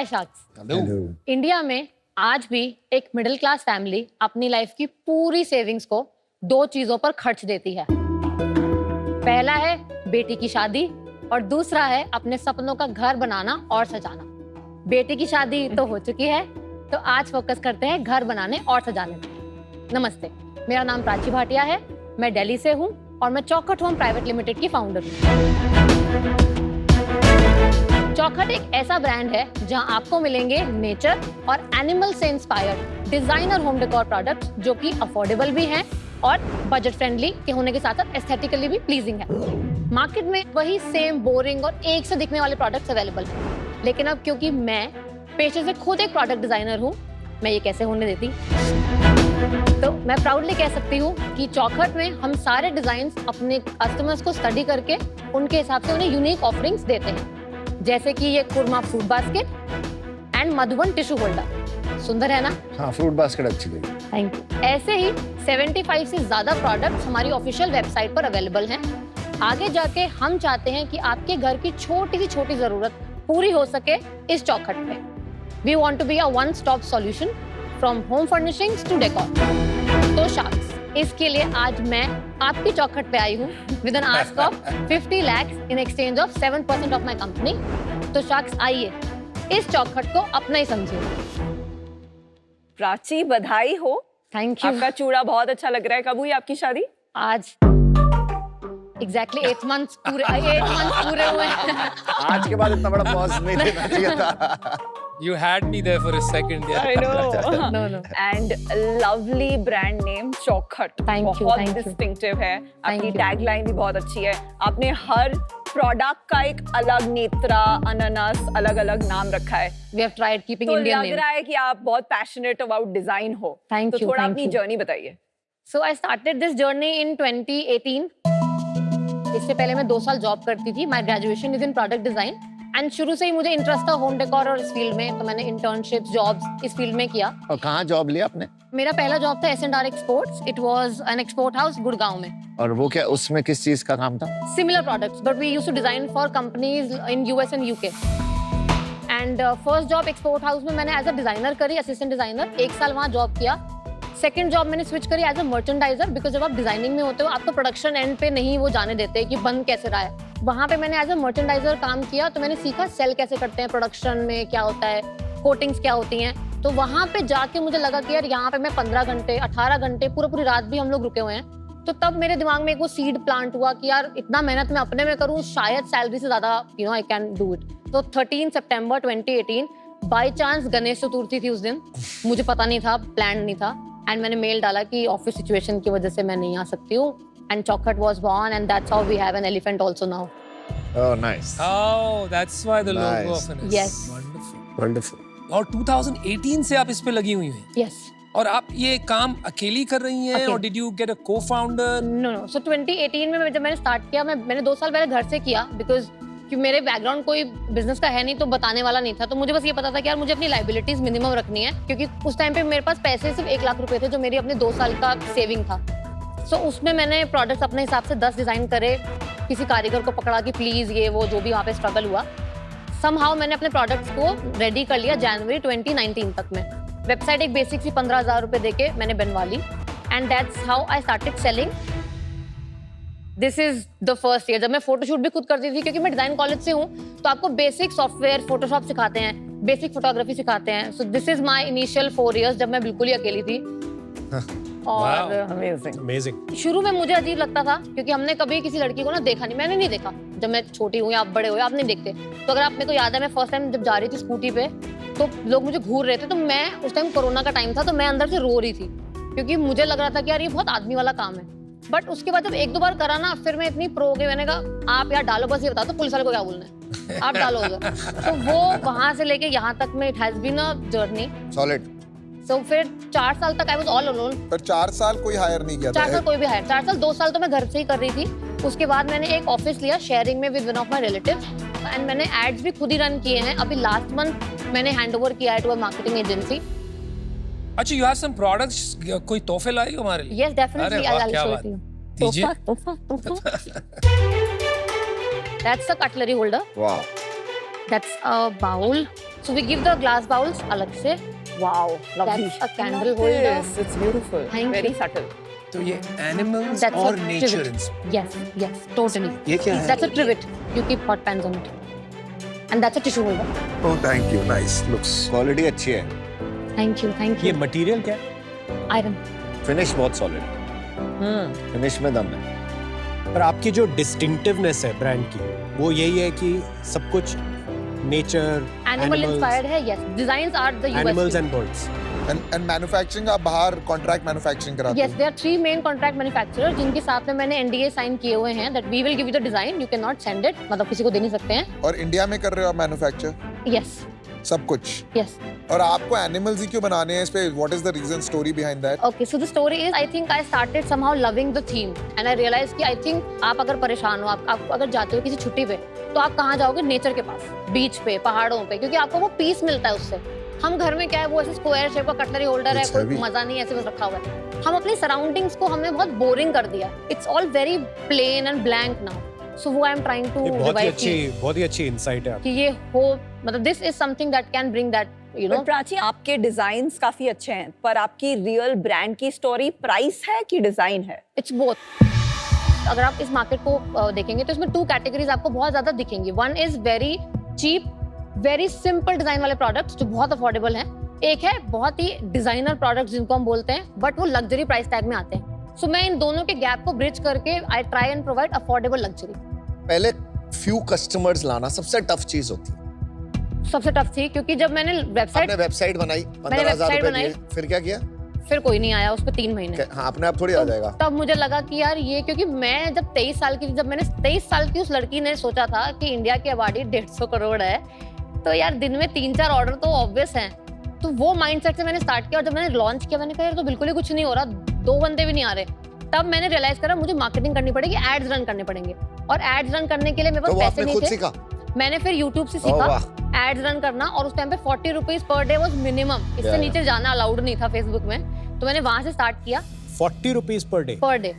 हाय sacks. Hello. India में आज भी एक मिडिल क्लास फैमिली अपनी लाइफ की पूरी सेविंग्स को दो चीजों पर खर्च देती है। पहला है बेटी की शादी और दूसरा है अपने सपनों का घर बनाना और सजाना। बेटी की शादी तो हो चुकी है, तो आज फोकस करते हैं घर बनाने और सजाने पर। नमस्ते, मेरा नाम प्राची भाटिया है, मैं दिल्ली से हूँ और मैं चौखट होम प्राइवेट लिमिटेड की फाउंडर हूँ। चौखट एक ऐसा ब्रांड है जहां आपको मिलेंगे नेचर और एनिमल से inspired designer home decor products जो कि अफोर्डेबल भी हैं और बजट फ्रेंडली के होने के साथ साथ एस्थेटिकली भी प्लीजिंग है। मार्केट में वही सेम बोरिंग और एक से दिखने वाले प्रोडक्ट्स अवेलेबल हैं, लेकिन अब क्योंकि मैं पेशे से खुद एक प्रोडक्ट डिजाइनर हूँ, मैं ये कैसे होने देती। तो मैं प्राउडली कह सकती हूँ कि चौखट में हम सारे डिजाइन्स अपने कस्टमर्स को स्टडी करके उनके हिसाब से उन्हें यूनिक ऑफरिंग्स देते हैं, जैसे कि ये कुरमा fruit basket and Madhuban tissue holder. सुंदर है ना? हाँ, फ्रूट बास्केट अच्छी लगी। Thank you. ऐसे ही 75 से ज्यादा प्रोडक्ट्स हमारी ऑफिशियल वेबसाइट पर अवेलेबल हैं। आगे जाके हम चाहते हैं कि आपके घर की छोटी से छोटी जरूरत पूरी हो सके इस चौखट में। We want to be a one stop solution from home furnishings to decor. तो शाक्स, इसके लिए आज मैं आपकी चौखट पे आई हूँ with an ask of 50 lakhs in exchange of 7% of my company. तो शाक्स आइए इस चौखट को अपना ही समझिए। प्राची, बधाई हो। Thank you. आपका चूड़ा बहुत अच्छा लग रहा है। कब हुई आपकी शादी? आज एग्जैक्टली 8 months पूरे हुए हैं। आज के बाद इतना बड़ा पॉज नहीं देना चाहिए था। You had me there for a second. Yeah. I know. No. And lovely brand name चौखट। Thank you, बहुत thank you. distinctive है। आपकी you. टैगलाइन भी बहुत अच्छी है। आपने हर प्रोडक्ट का एक अलग नेत्रा, अनानास, अलग-अलग नाम रखा है। We have tried keeping तो Indian लग name. रहा है कि आप बहुत पैशनेट अबाउट डिजाइन हो। Thank तो you, थोड़ा thank अपनी you. जर्नी बताइए। So I started this journey in 2018. इससे पहले मैं 2 साल जॉब करती थी। My graduation is in product design. And शुरू से ही मुझे इंटरेस्ट था होम डेकोर और इस फील्ड में, तो मैंने इंटर्नशिप्स, जॉब्स इस फील्ड में किया। और कहाँ जॉब लिया आपने? मेरा पहला जॉब था S&R exports. It was an export house Gurgaon में। और वो क्या, उसमें किस चीज का काम था? Similar products, but we used to design for companies in US and UK। And first job export house में मैंने एज अ डिजाइनर करी, असिस्टेंट डिजाइनर। 1 साल वहाँ जॉब किया। सेकंड जॉब मैंने स्विच करी एज अ मर्चेंडाइजर, बिकॉज जब आप डिजाइनिंग में होते हो आपको प्रोडक्शन एंड पे नहीं वो जाने देते कि बन कैसे रहा है। वहाँ पे मैंने एज अ मर्चेंडाइजर काम किया, तो मैंने सीखा सेल कैसे करते हैं, प्रोडक्शन में क्या होता है, कोटिंग्स क्या होती हैं। तो वहाँ पे जाके मुझे लगा कि यार यहाँ पे मैं 15 घंटे 18 घंटे पूरी रात भी हम लोग रुके हुए हैं। तो तब मेरे दिमाग में एक वो सीड प्लांट हुआ कि यार इतना मेहनत मैं अपने में करूँ, शायद सैलरी से ज्यादा आई कैन डू इट। तो 13 सितंबर 2018 बाई चांस गणेश चतुर्थी थी उस दिन, मुझे पता नहीं था, प्लान नहीं था, एंड मैंने मेल डाला कि ऑफिस सिचुएशन की वजह से मैं नहीं आ सकती हूँ। And Chaukhat was born and that's how we have an elephant also now. Oh, nice. Oh, that's why the logo Nice. of it is Yes. wonderful. Wonderful. और 2018 से आप इस पे लगी हुई हैं। यस। और आप ये काम अकेली कर रही हैं, और did you get a co-founder? No. So 2018 में जब मैंने स्टार्ट किया, मैंने 2 साल पहले घर से किया, बिकॉज कि मेरे बैकग्राउंड कोई बिजनेस का है नहीं, तो बताने वाला नहीं था। तो मुझे बस ये पता था कि यार मुझे अपनी लाइबिलिटीज मिनिमम रखनी है, क्योंकि उस टाइम पे मेरे पास पैसे सिर्फ 1 लाख रुपए थे, जो मेरी अपने 2 साल का सेविंग था। सो उसमें मैंने प्रोडक्ट्स अपने हिसाब से 10 डिजाइन करे, किसी कारीगर को पकड़ा कि प्लीज ये वो जो भी वहाँ पे स्ट्रगल हुआ, समहाउ मैंने अपने प्रोडक्ट्स को रेडी कर लिया जनवरी 2019 तक में। वेबसाइट एक बेसिक सी 15,000 रुपए देके मैंने बनवा ली, and that's how I started selling. This is the first year जब मैं फोटोशूट भी खुद करती थी, क्योंकि मैं डिजाइन कॉलेज से हूँ, तो आपको बेसिक सॉफ्टवेयर फोटोशॉप सिखाते हैं, बेसिक फोटोग्राफी सिखाते हैं। सो this is my initial 4 years जब मैं बिल्कुल ही अकेली थी। और Amazing. शुरू में मुझे अजीब लगता था, क्योंकि हमने कभी किसी लड़की को ना देखा नहीं, मैंने नहीं देखा। जब मैं छोटी हूँ या आप बड़े हो, आप नहीं देखते। तो अगर आप, मेरे को याद है मैं फर्स्ट टाइम जब जा रही थी स्कूटी पे, तो लोग मुझे घूर रहे थे, तो मैं उस टाइम कोरोना का टाइम था, तो मैं अंदर से रो रही थी, क्योंकि मुझे लग रहा था कि यार ये बहुत आदमी वाला काम है। बट उसके बाद जब 1-2 बार करा ना, फिर मैं इतनी प्रो हो गई, मैंने कहा आप यार डालो, बस ये बता दो पुलिस वाले को क्या बोलना है, आप डालो उधर। तो वो वहां से लेके यहाँ तक में it has been a journey. Solid. So फिर 4 साल तक आई वाज ऑल अलोन। पर 4 साल कोई हायर नहीं किया 4 साल था। कोई भी हायर, 4 साल 2 साल तो मैं घर से ही कर रही थी। उसके बाद मैंने एक ऑफिस लिया शेयरिंग में with one of my relatives, and मैंने एड्स भी खुद ही रन किए हैं। अभी लास्ट मंथ मैंने हैंडओवर किया है टू अ मार्केटिंग एजेंसी। अच्छा, you have some products, कोई तोहफे लाई हो हमारे लिए? यस डेफिनेटली, अरे वाह, आई क्या शो बात। यू। दीजिए। तोहफा। That's a cutlery holder. Wow. That's a bowl. So we give the glass bowls अलग से. Wow, lovely. That's a candle Love holder. this. It's beautiful. Thank Very you. subtle. तो ये animals That's और a nature trivet. Yes, yes, totally. ये क्या है? That's a trivet. You keep hot pans on it. And that's a tissue holder. Oh, thank you. Nice. Looks. Quality अच्छी है, Thank you, thank ये you. Material क्या है? Iron. Finish बहुत solid, finish में दम है। पर आपकी जो डिस्टिंक्टिवनेस है ब्रांड की वो यही है कि सब कुछ नेचर Animal inspired है, yes. Designs are the animals USP. And birds And manufacturing आप बाहर contract manufacturing कराते Yes, there are 3 main contract manufacturers जिनके साथ में मैंने NDA साइन किए हुए हैं that we will give you the design, you cannot send it, मतलब किसी को दे नहीं सकते हैं. हो और इंडिया में कर रहे हो आप मैन्युफैक्चर Yes, सब कुछ yes. और आपको एनिमल्स ही क्यों बनाने हैं इस पे what is the reason story behind that Okay, so the story is I think I started somehow loving the theme and I realized कि I think आप अगर परेशान हो, आप अगर जाते हो किसी छुट्टी पे तो आप कहाँ जाओगे? नेचर के पास, बीच पे, पहाड़ों पे, क्योंकि आपको वो पीस मिलता है उससे. हम घर में क्या है वो ऐसे स्क्वायर शेप का कटलरी होल्डर है, It's कोई heavy. मजा नहीं है, ऐसे बस रखा हुआ है. हम अपनी सराउंडिंग्स को हमने बहुत बोरिंग कर दिया. It's all very plain and blank now. So वो आई एम ट्राइंग टू ये रिवाइव बहुत ही अच्छी इंसाइट है आपकी. कि ये हो, मतलब this is something that can bring that you know. पर प्राची आपके डिजाइन्स काफी अच्छे हैं पर आपकी रियल ब्रांड की स्टोरी प्राइस है कि डिजाइन है? It's both. अगर आप इस मार्केट को देखेंगे तो इसमें 2 कैटेगरीज आपको बहुत ज्यादा दिखेंगी. One is very cheap, very simple design वाले प्रोडक्ट्स जो बहुत अफोर्डेबल हैं. एक है बहुत ही डिजाइनर प्रोडक्ट्स जिनको हम बोलते हैं बट वो लग्जरी प्राइस टैग में आते हैं. सो मैं इन दोनों के गैप को ब्रिज करके I try and provide affordable luxury. पहले फ्यू कस्टमर्स लाना सबसे टफ चीज होती है। सबसे टफ थी क्योंकि जब मैंने वेबसाइट आपने वेबसाइट बनाई, 15,000 वेबसाइट रुपए बनाई। दिए, फिर क्या किया? फिर कोई नहीं आया उस पर 3 महीने. हाँ, अपने आप थोड़ी आ जाएगा। तब मुझे लगा कि यार ये, क्योंकि मैं जब 23 साल की थी, जब मैंने 23 साल की उस लड़की ने सोचा था कि इंडिया की आबादी 150 करोड़ है तो यार दिन में 3-4 ऑर्डर तो ऑब्वियस हैं. तो वो माइंडसेट से मैंने स्टार्ट किया और जब मैंने लॉन्च किया मैंने कहा यार तो बिल्कुल ही कुछ नहीं हो रहा, 2 बंदे भी नहीं आ रहे. तब मैंने रियलाइज करा मुझे मार्केटिंग करनी पड़ेगी, एड्स रन करने पड़ेंगे और एड्स रन करने के लिए मेरे तो पास वो पैसे आपने नहीं खुद थे. सीखा? मैंने फिर यूट्यूब से ओह, सीखा वाह। एड्स रन करना और उस टाइम पे 40 rupees per day was minimum. इससे या। नीचे जाना अलाउड नहीं था फेसबुक में. तो मैंने वहां से स्टार्ट किया 40 rupees per day per day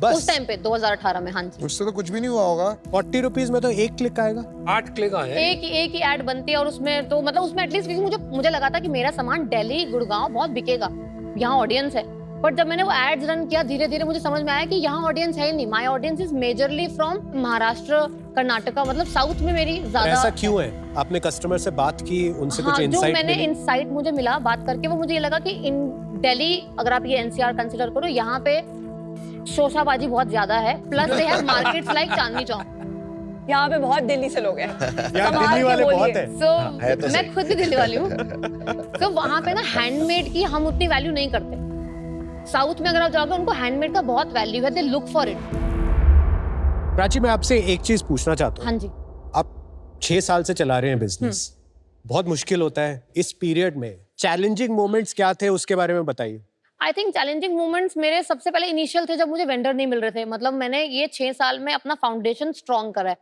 बस. उस टाइम पे 2018 में. हाँ जी, उससे तो कुछ भी नहीं हुआ होगा। 40 रुपीज में तो एक क्लिक आएगा. 8 क्लिक आए हैं। एक ही ऐड बनती है और उसमें तो मतलब उसमें एटलीस्ट मुझे लगा था कि मेरा सामान दिल्ली गुड़गांव बहुत बिकेगा, यहाँ ऑडियंस है. बट जब मैंने वो एड्स रन किया धीरे धीरे मुझे समझ में आया कि यहाँ ऑडियंस है ही नहीं. My audience is majorly from Maharashtra, Karnataka, मतलब साउथ में मेरी ज्यादा. ऐसा क्यों है? आपने कस्टमर से बात की, उनसे हाँ, कुछ जो इंसाइट मैंने मिली? इंसाइट मुझे मिला बात करके वो मुझे ये लगा कि इन दिल्ली, अगर आप ये एनसीआर कंसीडर करो, यहाँ पे शोशाबाजी बहुत ज्यादा है. Plus they have markets like Chandni Chowk. यहाँ पे बहुत दिल्ली से लोग हैं. यहाँ संभाल दिल्ली के वाले बोलिए. बहुत हैं. सो है तो मैं सही। खुद भी दिल्ली वाली हूँ. तो वहाँ पे ना हैंडमेड की हम उतनी वैल्यू नहीं करते. साउथ में अगर आप जाओगे उनको हैंडमेड का बहुत वैल्यू है, they look for it. Prachi, मैं आपसे एक चीज पूछना चाहता हूँ. हाँ जी. आप 6 साल से चला रहे हैं बिजनेस, बहुत मुश्किल होता है इस पीरियड में. चैलेंजिंग मोमेंट्स क्या थे उसके बारे में बताइए. आई थिंक चैलेंजिंग मोमेंट्स मेरे सबसे पहले इनिशियल थे जब मुझे वेंडर नहीं मिल रहे थे. मतलब मैंने ये 6 साल में अपना फाउंडेशन स्ट्रॉन्ग करा है.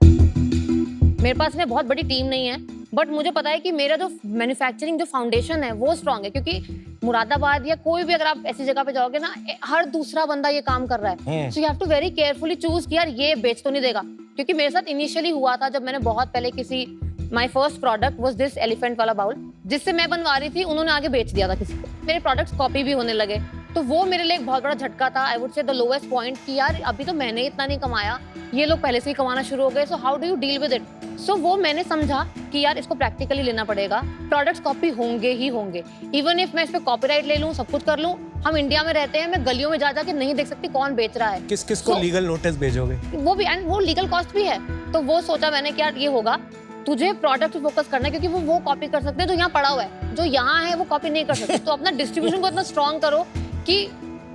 मेरे पास में बहुत बड़ी टीम नहीं है बट मुझे पता है कि मेरा जो मैन्युफैक्चरिंग जो फाउंडेशन है वो स्ट्रॉन्ग है. क्योंकि मुरादाबाद या कोई भी अगर आप ऐसी जगह पे जाओगे ना, हर दूसरा बंदा ये काम कर रहा है. So you have to very carefully choose कि यार ये बेच तो नहीं देगा. क्योंकि मेरे साथ इनिशियली हुआ था जब मैंने बहुत पहले किसी, my first product was this elephant वाला बाउल, जिससे मैं बनवा रही थी, उन्होंने आगे बेच दिया था किसी को. मेरे प्रोडक्ट्स कॉपी भी होने लगे. तो वो मेरे लिए एक बहुत बड़ा झटका था. I would say the lowest point कि यार अभी तो मैंने इतना नहीं कमाया, ये लोग पहले से ही कमाना शुरू हो गए. So how do you deal with it? So वो मैंने समझा कि यार इसको प्रैक्टिकली लेना पड़ेगा. प्रोडक्ट्स कॉपी होंगे ही होंगे. इवन इफ मैं इस पे कॉपीराइट ले लूं, सब कुछ कर लूं, हम इंडिया में रहते हैं, मैं गलियों में जा के नहीं देख सकती कौन बेच रहा है. किस किस को So- लीगल नोटिस भेजोगे? वो भी, एंड वो लीगल कॉस्ट भी है. तो वो सोचा मैंने कि यार ये होगा, तुझे प्रोडक्ट पे फोकस करना है क्योंकि वो कॉपी कर सकते हैं जो यहाँ पड़ा हुआ है, जो यहाँ है वो कॉपी नहीं कर सकते. तो अपना डिस्ट्रीब्यूशन को इतना स्ट्रॉन्ग करो कि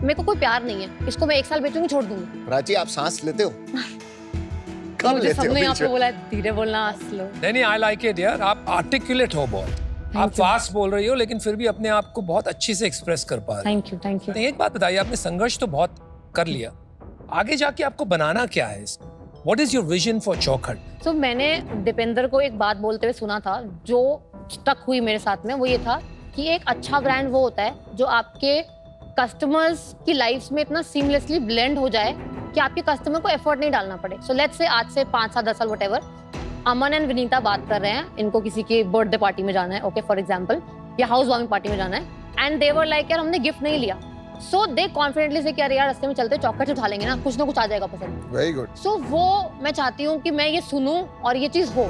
मेरे को कोई प्यार नहीं है, इसको मैं 1 साल बेचूंगी, छोड़ दूंगी. प्राची, आप सांस लेते हो? कब मुझे लेते हो सबने यहाँ बीच पे में? बोला है धीरे बोलना, स्लो. नहीं, आई लाइक इट यार. आप आर्टिकुलेट हो बहुत. आप फास्ट बोल रही हो लेकिन फिर भी अपने आप को बहुत अच्छे से एक्सप्रेस कर पा रहे हो. Thank you, thank you. तो एक बात बताइए, आपने संघर्ष तो बहुत कर लिया, आगे जाके आपको बनाना क्या है? What is your vision for चौखट? तो मैंने दीपेंद्र को एक बात बोलते हुए सुना था जो स्टक हुई मेरे साथ में. वो ये था कि एक अच्छा ब्रांड वो होता है जो आपके कस्टमर्स की लाइफ में इतना सीमलेसली ब्लेंड हो जाए कि आपके कस्टमर को एफर्ट नहीं डालना पड़े. सो लेट्स से आज से 5 साल 10 साल वटेवर अमन एंड विनीता बात कर रहे हैं, इनको किसी की बर्थडे पार्टी में जाना है, ओके फॉर एग्जांपल, या हाउस वार्मिंग पार्टी में जाना है, एंड दे वर लाइक यार हमने गिफ्ट नहीं लिया, सो दे कॉन्फिडेंटली से यार रास्ते में चलते चॉकलेट उठा लेंगे ना कुछ आ जाएगा पसंद। Very good. सो वो मैं चाहती हूँ कि मैं ये सुनूं और ये चीज हो।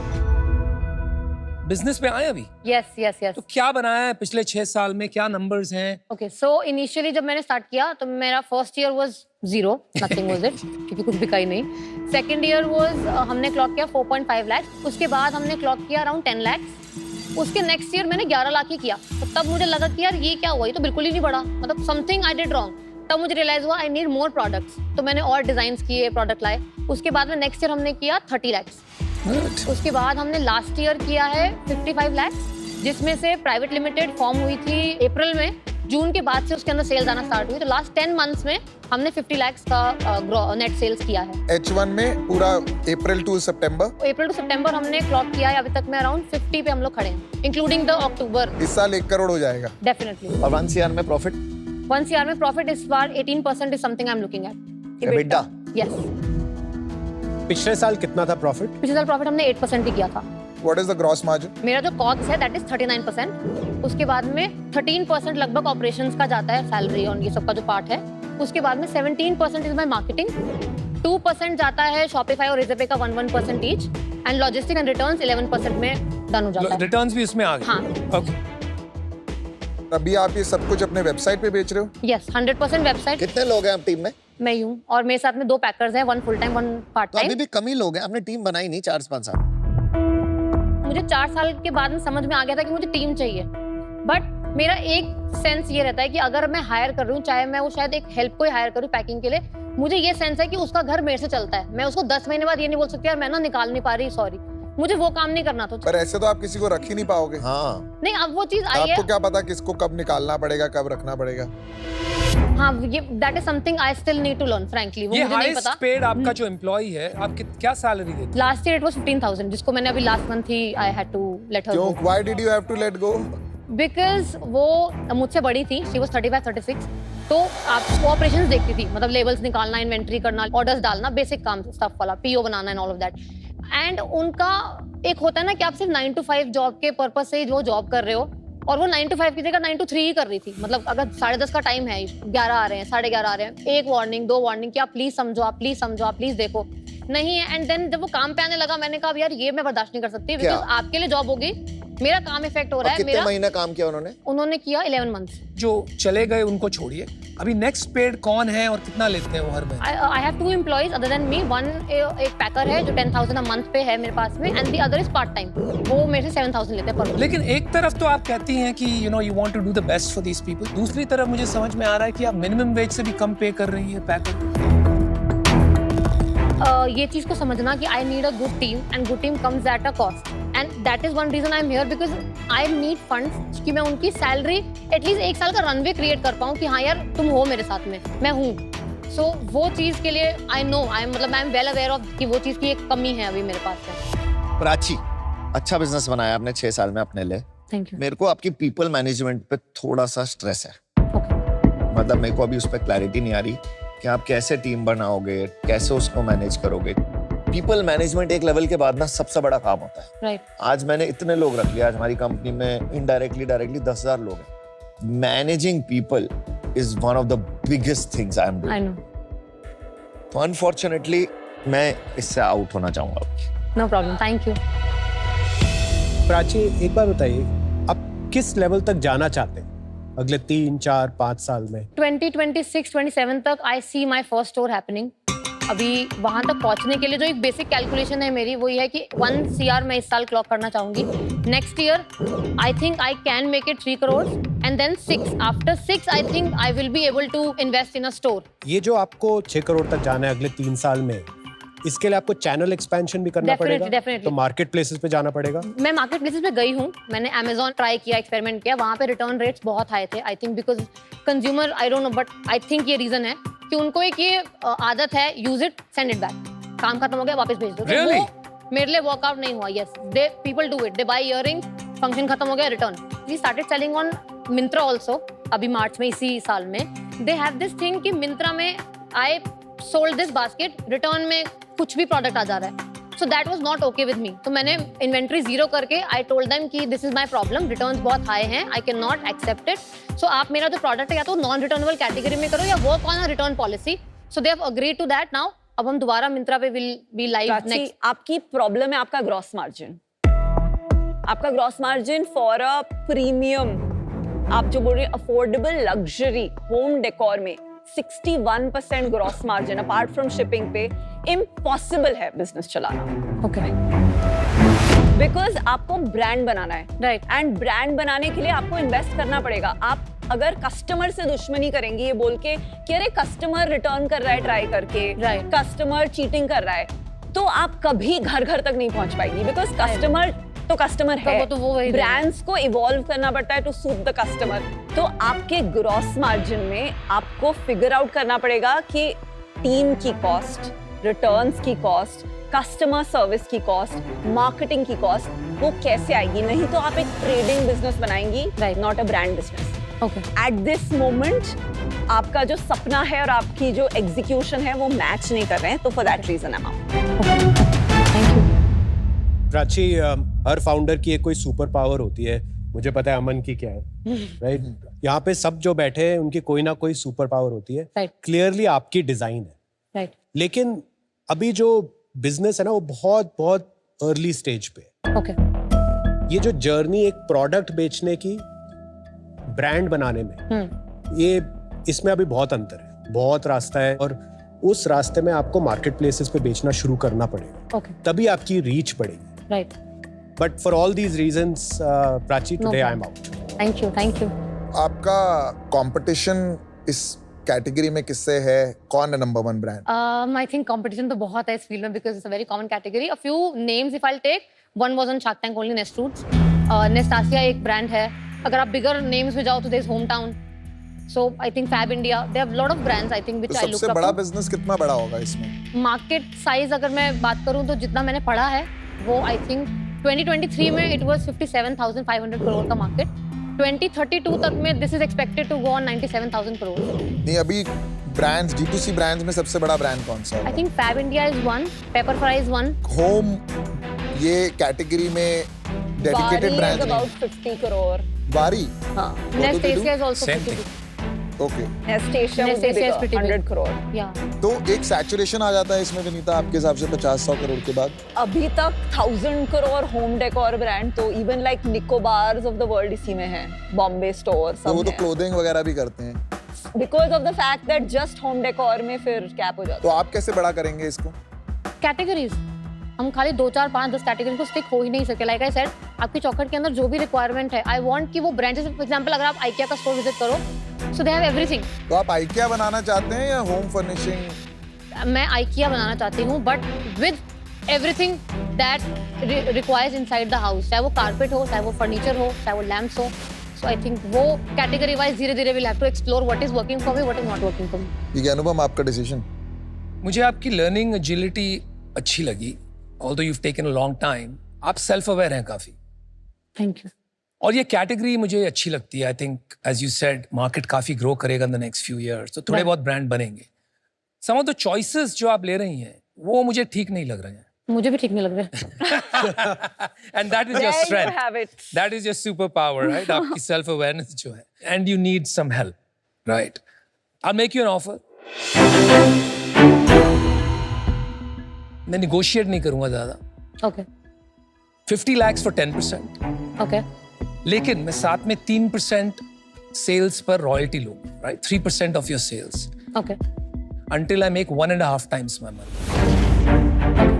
बिजनेस में आए अभी, यस यस यस। तो क्या बनाया है पिछले 6 साल में, क्या नंबर्स हैं? ओके सो इनिशियली जब मैंने स्टार्ट किया तो मेरा first year was 0, nothing was it, क्योंकि कुछ बिका ही नहीं। सेकंड ईयर वाज हमने क्लॉक किया 4.5 लाख, उसके बाद हमने क्लॉक किया अराउंड 10 लाख, उसके नेक्स्ट ईयर मैंने 11 लाख ही किया। तो तब मुझे लगा कि यार ये क्या हुआ, ये तो बिल्कुल ही नहीं बढ़ा, मतलब समथिंग आई डिड रॉन्ग। तब मुझे रियलाइज हुआ आई नीड मोर प्रोडक्ट्स, तो मैंने और डिजाइन्स किए, प्रोडक्ट लाए। उसके बाद में नेक्स्ट ईयर हमने किया 30 लाख, उसके बाद हमने लास्ट ईयर किया है 55 लाख, जिसमें से प्राइवेट लिमिटेड फॉर्म हुई थी अप्रैल में, जून के बाद से उसके अंदर सेल्स आना स्टार्ट हुई। तो लास्ट 10 मंथ्स में हमने 50 लाख का नेट सेल्स किया है। H1 में पूरा अप्रैल टू सितंबर हमने क्लॉक किया है, अभी तक में अराउंड 50 पे हम लोग खड़े हैं, इंक्लूडिंग द अक्टूबर। इस साल 1 करोड़ हो जाएगा डेफिनेटली। और 1 CR में प्रॉफिट? 1 CR में प्रॉफिट इस बार 18% is something I am looking at. EBITDA? Yes. पिछले साल कितना था प्रॉफिट? पिछले साल प्रॉफिट हमने 8% ही किया था। What is the gross margin? मेरा जो कॉस्ट है दैट इज 39%, उसके बाद में 13% लगभग ऑपरेशंस का जाता है, सैलरी और ये सब का जो पार्ट है। उसके बाद में 17% इज माय मार्केटिंग, 2% जाता है शॉपिफाई और रिजर्वे का 1% each, and logistic and returns 11% में डन हो जाता है। रिटर्न्स भी उसमें आ गए? हाँ। ओके। अभी आप ये सब कुछ अपने वेबसाइट पे बेच रहे हो? Yes, 100% website. कितने लोग हैं आप टीम में? मैं हूँ और मेरे साथ में 2 पैकर्स हैं, 1 फुल टाइम 1 पार्ट तो अभी टाइम। भी कम ही लोग हैं, आपने टीम बनाई नहीं 4-5 साल। मुझे 4 साल के बाद में समझ में आ गया था कि मुझे टीम चाहिए, बट मेरा एक सेंस ये रहता है कि अगर मैं हायर कर रही हूँ, चाहे मैं वो शायद एक हेल्प को ही हायर करूँ पैकिंग के लिए, मुझे ये सेंस है कि उसका घर मेरे से चलता है। मैं उसको 10 महीने बाद ये नहीं बोल सकती यार मैं ना निकाल नहीं पा रही, सॉरी, मुझे वो काम नहीं करना। तो पर ऐसे तो आप किसी को रख ही नहीं पाओगे। हाँ। नहीं, अब वो चीज आई है। आपको क्या पता किसको कब निकालना पड़ेगा, कब रखना पड़ेगा? हाँ, ये that is something I still need to learn frankly. वो ये मुझे नहीं पता। हाईएस्ट पेड आपका जो एम्प्लॉय है, आप क्या सैलरी देते? लास्ट ईयर इट वाज 15,000, जिसको मैंने अभी लास्ट मंथ ही I had to let her क्यों? Go. Why did you have to let go? Because वो मुझसे बड़ी थी, शी वाज 35-36, तो आप ऑपरेशंस देखती थी, मतलब लेबल्स निकालना, इन्वेंट्री करना, ऑर्डर्स डालना, बेसिक काम स्टफ वाला, PO banana and all of that. And उनका एक होता है ना कि आप सिर्फ 9 to 5 जॉब के पर्पस से वो जॉब कर रहे हो, और वो 9 to 5 की जगह 9 to 3 ही कर रही थी। मतलब अगर 10:30 का टाइम है, 11 आ रहे हैं, 11:30 आ रहे हैं, 1 वार्निंग 2 वार्निंग कि आप प्लीज समझो, आप प्लीज समझो, आप प्लीज देखो, नहीं है। एंड देन जब वो काम पे आने लगा, मैंने कहा यार ये मैं बर्दाश्त नहीं कर सकती, बिकॉज आपके लिए जॉब होगी, मेरा काम इफेक्ट हो रहा है। कितने महीने काम किया उन्होंने किया 11 मंथ्स। जो चले गए उनको छोड़िए, अभी नेक्स्ट पेड कौन है और कितना लेते हैं वो हर महीने? I have 2 employees other than me. One एक पैकर है जो 10,000 अ मंथ पे है मेरे पास में, and the other is part time, वो मेरे से 7,000 लेते हैं पर मंथ। लेकिन एक तरफ तो आप कहती हैं कि you want to do the best for these people, दूसरी तरफ मुझे समझ में आ रहा है कि आप मिनिमम वेज से भी कम पे कर रही है पैकर। ये चीज को समझना कि I need a good team, and good team comes at a cost, and that is one reason I am here, because I need funds कि मैं उनकी सैलरी एटलीस्ट 1 साल का रनवे क्रिएट कर पाऊँ कि हाँ यार तुम हो मेरे साथ में, मैं हूँ। सो वो चीज के लिए I know, I am well aware of कि वो चीज की एक कमी है अभी मेरे पास में। प्राची, अच्छा बिजनेस बनाया आपने 6 साल में अपने लिए। Thank you. मेरे को आपकी पीपल मैनेजमेंट पे थोड़ा सा स्ट्रेस है। मतलब मेरे को अभी उस पर क्लैरिटी नहीं आ रही कि आप कैसे टीम बनाओगे, कैसे उसको मैनेज करोगे। पीपल मैनेजमेंट एक लेवल के बाद ना सबसे बड़ा काम होता है। राइट। आज मैंने इतने लोग रख लिया, आज हमारी कंपनी में इनडायरेक्टली डायरेक्टली 10,000 लोग हैं। Managing people is one of the biggest things I am doing. I know. तो अनफॉर्चुनेटली मैं इससे आउट होना चाहूंगा। No problem, thank you. Prachi, एक बार बताइए, आप किस लेवल तक जाना चाहते हैं अगले 3, 4, 5 साल में? 2026-27 तक आई सी माई फर्स्ट स्टोर हैपनिंग। अभी वहां तक पहुंचने के लिए जो एक बेसिक कैलकुलेशन है मेरी, वो ये है कि 1 CR मैं इस साल क्लॉक करना चाहूंगी। Next year I think I can make it 3 crore, and then 6 after 6 I think I will be able to invest in a store. ये जो आपको 6 करोड़ तक जाना है अगले 3 साल में, इसके लिए आपको चैनल एक्सपेंशन भी करना पड़ेगा? डेफिनेटली। तो मार्केट प्लेसेस पे जाना पड़ेगा? मैं मार्केट प्लेसेस पे गई हूँ, मैंने Amazon ट्राई किया, एक्सपेरिमेंट किया, वहाँ पे रिटर्न रेट्स बहुत हाई थे। I think because consumer, I don't know, but I think ये रीजन है कि उनको एक ये आदत है, use it send it back, काम खत्म हो गया वापस भेज दो। Really? तो वो मेरे लिए वर्कआउट नहीं हुआ। Yes, they people do it, they buy earring, function खत्म हो गया, return. We started selling on Myntra also अभी मार्च में, इसी साल में। दे हैव दिस थिंग कि मिंत्रा में I sold this basket, return में कुछ भी प्रोडक्ट आ जा रहा है। So that was not okay with me. तो मैंने इन्वेंट्री जीरो करके आई टोल्ड देम कि this is my problem, returns बहुत हाई हैं, I can not accept it. So आप मेरा जो प्रोडक्ट है या तो नॉन रिटर्नेबल कैटेगरी में करो या work on a return policy. So they have agreed to that. Now अब हम दोबारा मिंत्रा पे will be live Prachi, next. आपकी प्रॉब्लम है आपका ग्रॉस मार्जिन. आपका gross margin for a premium, आप जो बोल रहे हैं अफोर्डेबल लग्जरी होम डेकोर में 61% gross margin apart from shipping पे इम्पॉसिबल है बिजनेस चलाना. ओके, बिकॉज आपको ब्रांड बनाना है. राइट. एंड ब्रांड बनाने के लिए आपको इन्वेस्ट करना पड़ेगा. आप अगर कस्टमर से दुश्मनी करेंगी ये बोल के कि अरे कस्टमर रिटर्न कर रहा है ट्राई करके, Right. कस्टमर चीटिंग कर रहा है, तो आप कभी घर घर तक नहीं पहुंच पाएंगी. बिकॉज कस्टमर तो कस्टमर है. वो तो वो वही ब्रांड्स को इवॉल्व करना पड़ता है टू सूट द कस्टमर. तो आपके ग्रॉस मार्जिन में आपको फिगर आउट करना पड़ेगा कि टीम की कॉस्ट, रिटर्न्स की कॉस्ट, कस्टमर सर्विस की कॉस्ट, मार्केटिंग की कॉस्ट, वो कैसे आएगी. नहीं तो आप एक ट्रेडिंग बिजनेस बनाएंगी, Right. Not a brand business. Okay. At this moment आपका जो सपना है और आपकी जो एग्जीक्यूशन है वो मैच नहीं कर रहे हैं. तो for that reason I am out. Thank you. Prachi, हर फाउंडर की एक कोई सुपर पावर होती है. मुझे पता है अमन की क्या है, राइट? यहाँ पे सब जो बैठे हैं उनकी कोई ना कोई सुपर पावर होती है. Right. क्लियरली आपकी डिजाइन है, राइट. लेकिन अभी जो बिजनेस है ना वो बहुत बहुत अर्ली स्टेज पे है. ओके. ये जो जर्नी एक प्रोडक्ट बेचने की ब्रांड बनाने में, ये इसमें अभी बहुत अंतर है, बहुत रास्ता है. और उस रास्ते में आपको मार्केट प्लेसेस पे बेचना शुरू करना पड़ेगा. ओके. तभी आपकी रीच बढ़ेगी. Right. But for all these reasons, Prachi, today I am out. Thank you. Thank you. आपका कंपटीशन इस कैटेगरी में किससे है? कौन है number 1 brand? I think competition तो बहुत है इस फील्ड में because it's a very common category. A few names if I'll take, one was on Shark Tank only, Nestroots. Nestasia एक brand है. अगर आप bigger names में जाओ तो there's Hometown. So I think Fab India. There are a lot of brands I think which तो I look सबसे up बड़ा to. बिजनेस कितना बड़ा होगा इसमें? Market size अगर मैं बात करूँ तो जितना मैंने पढ़ा है वो I think 2023 में it was 57,500 crore का market. 2032 तक में this is expected to go on 97,000 crore. नहीं, अभी ब्रांड्स, D2C ब्रांड्स में सबसे बड़ा ब्रांड कौन सा I है? think Fab India is one, Pepperfry is one. Home ये कैटेगरी में डेडिकेटेड ब्रांड है. अबाउट 50 करोड़. बारी. हाँ. Nestasia is also Same 50. Okay. Nestasia would be Nestasia is bigger, pretty big. 100 crore. Yeah. तो एक सैचुरेशन आ जाता है इसमें विनीता आपके हिसाब से 50-100 करोड़ के बाद? अभी तक 1000 करोड़ होम डेकोर ब्रांड तो even like Nicobars of the world इसी में है. बॉम्बे स्टोर तो वो सब तो क्लोथिंग वगैरह भी करते हैं. Because of the fact that just home decor में फिर कैप हो जाता तो आप कैसे बड़ा करेंगे इसको? कैटेगरीज हम खाली 2, 4, 5, 10 कैटेगरी को स्टिक हो ही नहीं सके. लाइक आई सेड, आपकी चौखट के अंदर जो भी रिक्वायरमेंट है, आई वांट कि वो ब्रांड, जैसे फॉर एग्जांपल अगर आप IKEA का स्टोर विजिट करो, सो दे हैव एवरीथिंग. तो आप IKEA बनाना चाहते हैं या होम फर्निशिंग? मैं IKEA बनाना चाहती हूँ but with everything that requires inside the house. चाहे वो कारपेट हो, चाहे वो फर्नीचर हो, चाहे वो लैम्प्स हो. सो आई थिंक वो कैटेगरी वाइज धीरे धीरे will have to explore what is working for me, what is not working for me. ठीक है अनुपम, आपका डिसीजन? मुझे आपकी लर्निंग एजिलिटी अच्छी लगी. Although you've taken a long time, आप सेल्फ अवेयर हैं काफी. Thank you. और ये कैटेगरी मुझे अच्छी लगती है. I think as you said market काफी ग्रो करेगा in the next few years, तो थोड़े Right. बहुत ब्रांड बनेंगे. सम ऑफ द चॉइसेस जो आप ले रही हैं वो मुझे ठीक नहीं लग रहे हैं. मुझे भी ठीक नहीं लग रहा. And that is your There you strength, have it. That is your super power, right? आपकी सेल्फ अवेयरनेस जो है. And you need some help, right? I make you an offer. मैं निगोशिएट नहीं करूंगा ज्यादा. ओके. 50 lakhs for 10%. ओके. लेकिन मैं साथ में 3% सेल्स पर रॉयल्टी लूंगा, right? 3% of your sales okay. until I make 1.5 times my money.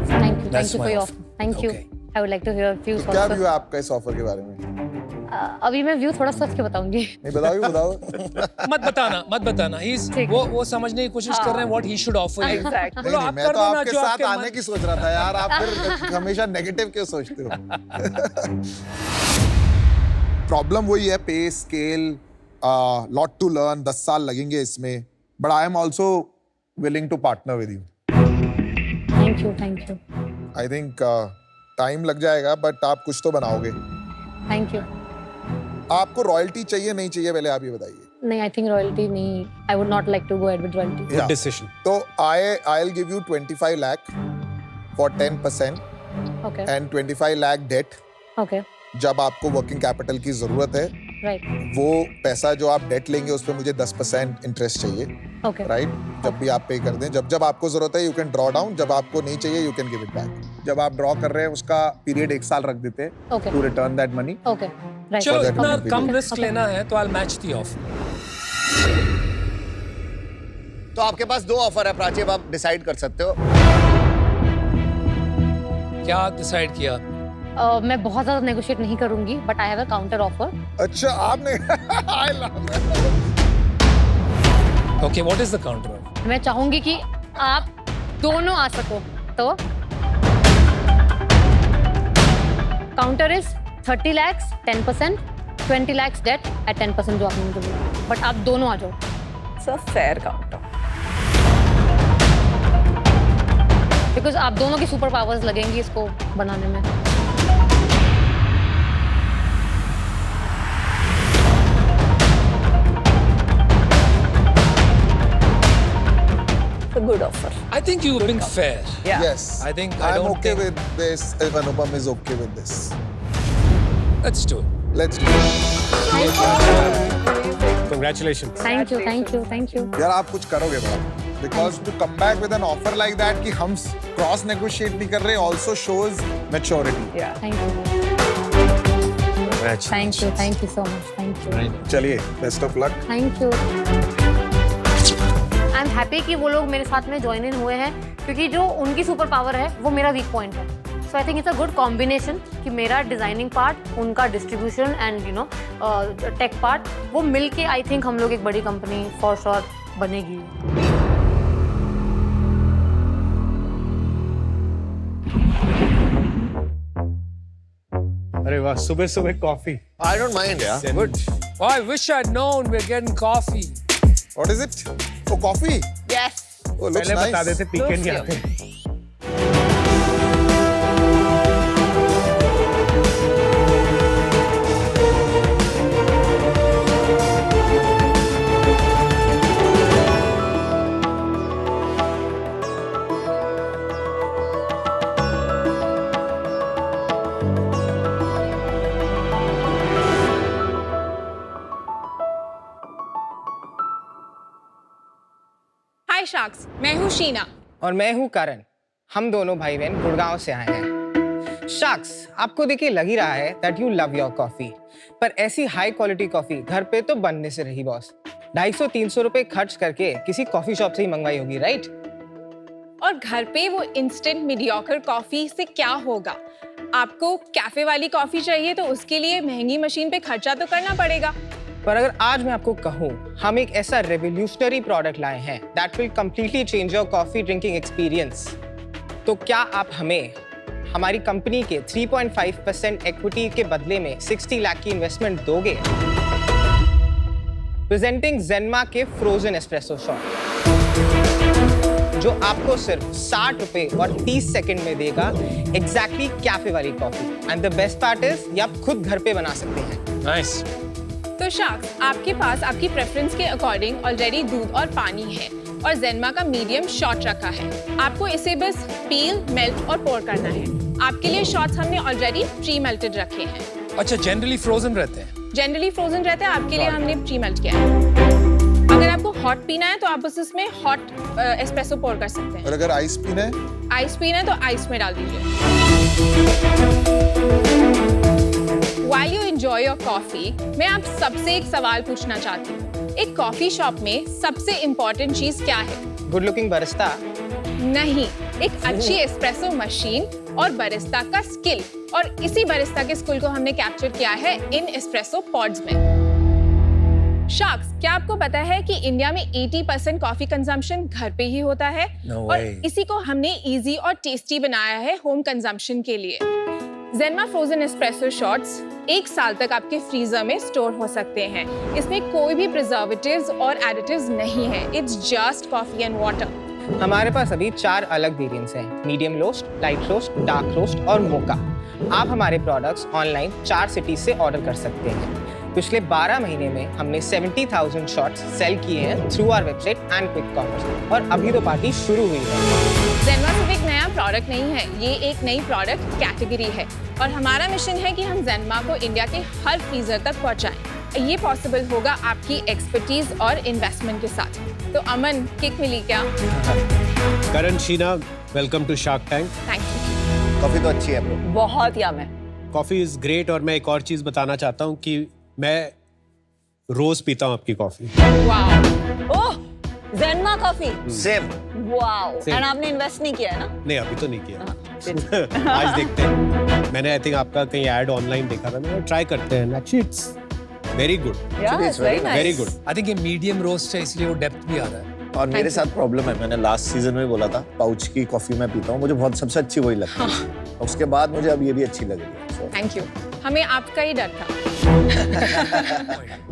Thank you. That's Thank you my for your offer. offer. Thank you. Okay. I would like to hear views तो क्या also. View है आपका इस offer के बारे में? अभी मैं व्यू थोड़ा सोच के बताऊंगी. नहीं बताओ, बताओ. मत बताना. ठीक. वो समझने की कोशिश कर रहे हैं what he should offer you. Exactly. नहीं, नहीं, आप मैं कर तो दो ना आपके जो साथ आपके आने मन- की सोच रहा था यार. आप फिर हमेशा नेगेटिव क्यों सोचते हो? प्रॉब्लम वही है, पे स्केल, लॉट टू लर्न. 10 साल लगेंगे इसमें, but I am also willing to partner with you. Thank you. Thank you. I think time लग जाएगा बट आप कुछ तो बनाओगे. Thank you. आपको रॉयल्टी चाहिए नहीं चाहिए पहले आप ये बताइए. नहीं, I think royalty नहीं. I would not like to go ahead with royalty. Yeah. Decision. तो I'll give you 25 lakh for 10%. Okay and 25 lakh debt. Okay जब आपको वर्किंग कैपिटल की जरूरत है, राइट वो पैसा जो आप डेट लेंगे उस पर मुझे 10% इंटरेस्ट चाहिए, ओके राइट? जब भी आप पे कर दें, जब जब आपको जरूरत है यू कैन ड्रॉ डाउन, जब आपको नहीं चाहिए you can give it back. जब आप ड्रॉ कर रहे हैं उसका पीरियड 1 साल रख देते हैं okay to return that money. Okay right चलो For that इतना amount कम period. रिस्क लेना है तो आई मैच द ऑफर। तो आपके पास 2 ऑफर है प्राची, अब आप डिसाइड कर सकते हो। क्या डिसाइड किया? मैं बहुत ज्यादा नेगोशिएट नहीं करूंगी, but I have a counter offer. अच्छा आपने I love okay, what is the counter? मैं चाहूंगी कि आप दोनों आ सको, तो counter is 30 lakhs 10%, 20 lakhs debt at 10% जो आपने मुझे बोला, बट आप दोनों आ जाओ। It's a fair counter. Because आप दोनों की सुपर पावर्स लगेंगी इसको बनाने में। It's a good offer. I think you're being fair. Yeah. Yes. I think I I'm don't okay think- with this if Anupam is okay with this. Let's do it. Let's do it. Congratulations. Thank you thank you thank you. यार आप कुछ करोगे बड़ा, because to come back with an offer like that कि हम cross negotiate नहीं कर रहे also shows maturity. Yeah. Thank you thank you so much, thank you चलिए, best of luck. Thank you. I am happy कि वो लोग मेरे साथ में ज्वाइन इन हुए हैं, क्योंकि जो उनकी सुपर पावर है वो मेरा वीक पॉइंट है। So I think it's a good combination कि मेरा डिजाइनिंग पार्ट, उनका distribution and you know tech part, वो मिलके आई थिंक हम लोग एक बड़ी कंपनी फॉर श्योर बनेगी। अरे वाह, सुबह सुबह coffee. I don't mind, yeah. Good. Oh, I wish I'd known we're getting coffee. What is it? Oh, coffee. Yes. Oh, looks पहले बता nice. देते पी के नहीं Looks आते। हाय शार्क्स, मैं हूँ शीना। और मैं हूँ करण। हम दोनों भाई बहन गुड़गांव से आए हैं। शार्क्स, आपको देखिए लग ही रहा है that you love your coffee, पर ऐसी हाई क्वालिटी कॉफी घर पे तो बनने से रही बॉस। 250-300 रुपए खर्च करके किसी कॉफी शॉप से ही मंगवाई होगी, राइट? और घर पे वो इंस्टेंट मीडियोकर कॉफी से क्या होगा? आपको कैफे वाली कॉफी चाहिए तो उसके लिए महंगी मशीन पे खर्चा तो करना पड़ेगा। पर अगर आज मैं आपको कहूँ हम एक ऐसा रेवोल्यूशनरी प्रोडक्ट लाए हैं that will completely change your coffee drinking experience, तो क्या आप हमें हमारी कंपनी के 3.5% इक्विटी के बदले में 60 लाख की इन्वेस्टमेंट दोगे? प्रेजेंटिंग ज़ेनमा के फ्रोजन एस्प्रेसो शॉट, जो आपको सिर्फ 60 रुपए और 30 सेकंड में देगा एग्जैक्टली कैफे वाली coffee. And the best part is ये आप खुद घर पे बना सकते हैं। Nice. तो शार्क्स, आपके पास आपकी प्रेफरेंस के अकॉर्डिंग ऑलरेडी दूध और पानी है और ज़ेनमा का मीडियम शॉट रखा है। आपको इसे बस पील, मेल्ट और पोर करना है। आपके लिए शॉट्स हमने ऑलरेडी प्री मेल्टेड रखे हैं। अच्छा, जनरली फ्रोजन रहते हैं। जनरली फ्रोजन रहता है, आपके लिए हमने प्री मेल्ट किया है। अगर आपको हॉट पीना है तो आप बस इसमें हॉट एस्प्रेसो पोर कर सकते हैं। और अगर आइस पीना है? आइस पीना है तो आइस में डाल दीजिए। While you enjoy your coffee, मैं आप सबसे एक सवाल पूछना चाहती हूँ। एक कॉफी शॉप में सबसे इम्पोर्टेंट चीज क्या है? Good looking Barista? नहीं, एक अच्छी एस्प्रेसो मशीन और बरिस्ता का स्किल। और इसी बरिस्ता के स्किल को हमने कैप्चर किया है इन एस्प्रेसो पॉड्स में। शार्क्स, क्या आपको पता है कि इंडिया में 80% कॉफी कंजम्पशन घर पे ही होता है? No और way. इसी को हमने इजी और टेस्टी बनाया है होम कंजम्पशन के लिए। ज़ेनमा फ्रोजन एस्प्रेसो शॉट्स 1 साल तक आपके फ्रीजर में स्टोर हो सकते हैं। इसमें कोई भी प्रिजर्वेटिव्स और एडिटिव्स नहीं है। It's just coffee and water. हमारे पास अभी 4 अलग वेरिएंट्स हैं, medium roast, light roast, dark roast और मोका। आप हमारे प्रोडक्ट्स ऑनलाइन 4 सिटीज से ऑर्डर कर सकते हैं। पिछले 12 महीने में हमने 70,000 शॉट्स सेल किए हैं through our website and quick commerce, और अभी तो पार्टी शुरू हुई है। ज़ेनमा सिर्फ एक नया प्रोडक्ट नहीं है, ये एक नई प्रोडक्ट कैटेगरी है और हमारा मिशन है कि हम ज़ेनमा को इंडिया के हर फ्रीजर तक पहुंचाएं। ये पॉसिबल होगा आपकी एक्सपर्टीज और इन्वेस्टमेंट के साथ। तो अमन, किक मिली क्या? Karan, Sheena, welcome to Shark Tank. Thank you. Coffee तो अच्छी है ब्रो। बहुत यम है। कॉफी इज ग्रेट, और मैं एक और चीज बताना चाहता हूँ कि मैं रोज पीता हूँ आपकी coffee. Wow. Oh, Zenma coffee. Same. Wow. Same. And आपने इन्वेस्ट नहीं किया है ना? नहीं, अभी तो नहीं किया। आज देखते हैं। मैंने आई थिंक आपका कहीं ऐड ऑनलाइन देखा था, मैं ट्राई करते हैं। Actually it's very good, Yeah, it's very nice. Very good. I think ये मीडियम रोस्ट है, इसलिए वो डेप्थ भी आ रहा है। और मेरे साथ प्रॉब्लम है, मैंने लास्ट सीजन में बोला था पाउच की कॉफी मैं पीता हूँ, मुझे बहुत सबसे अच्छी वही लगती है। उसके बाद मुझे अब ये भी अच्छी लग रही है। Thank you. हमें आपका ही डर था।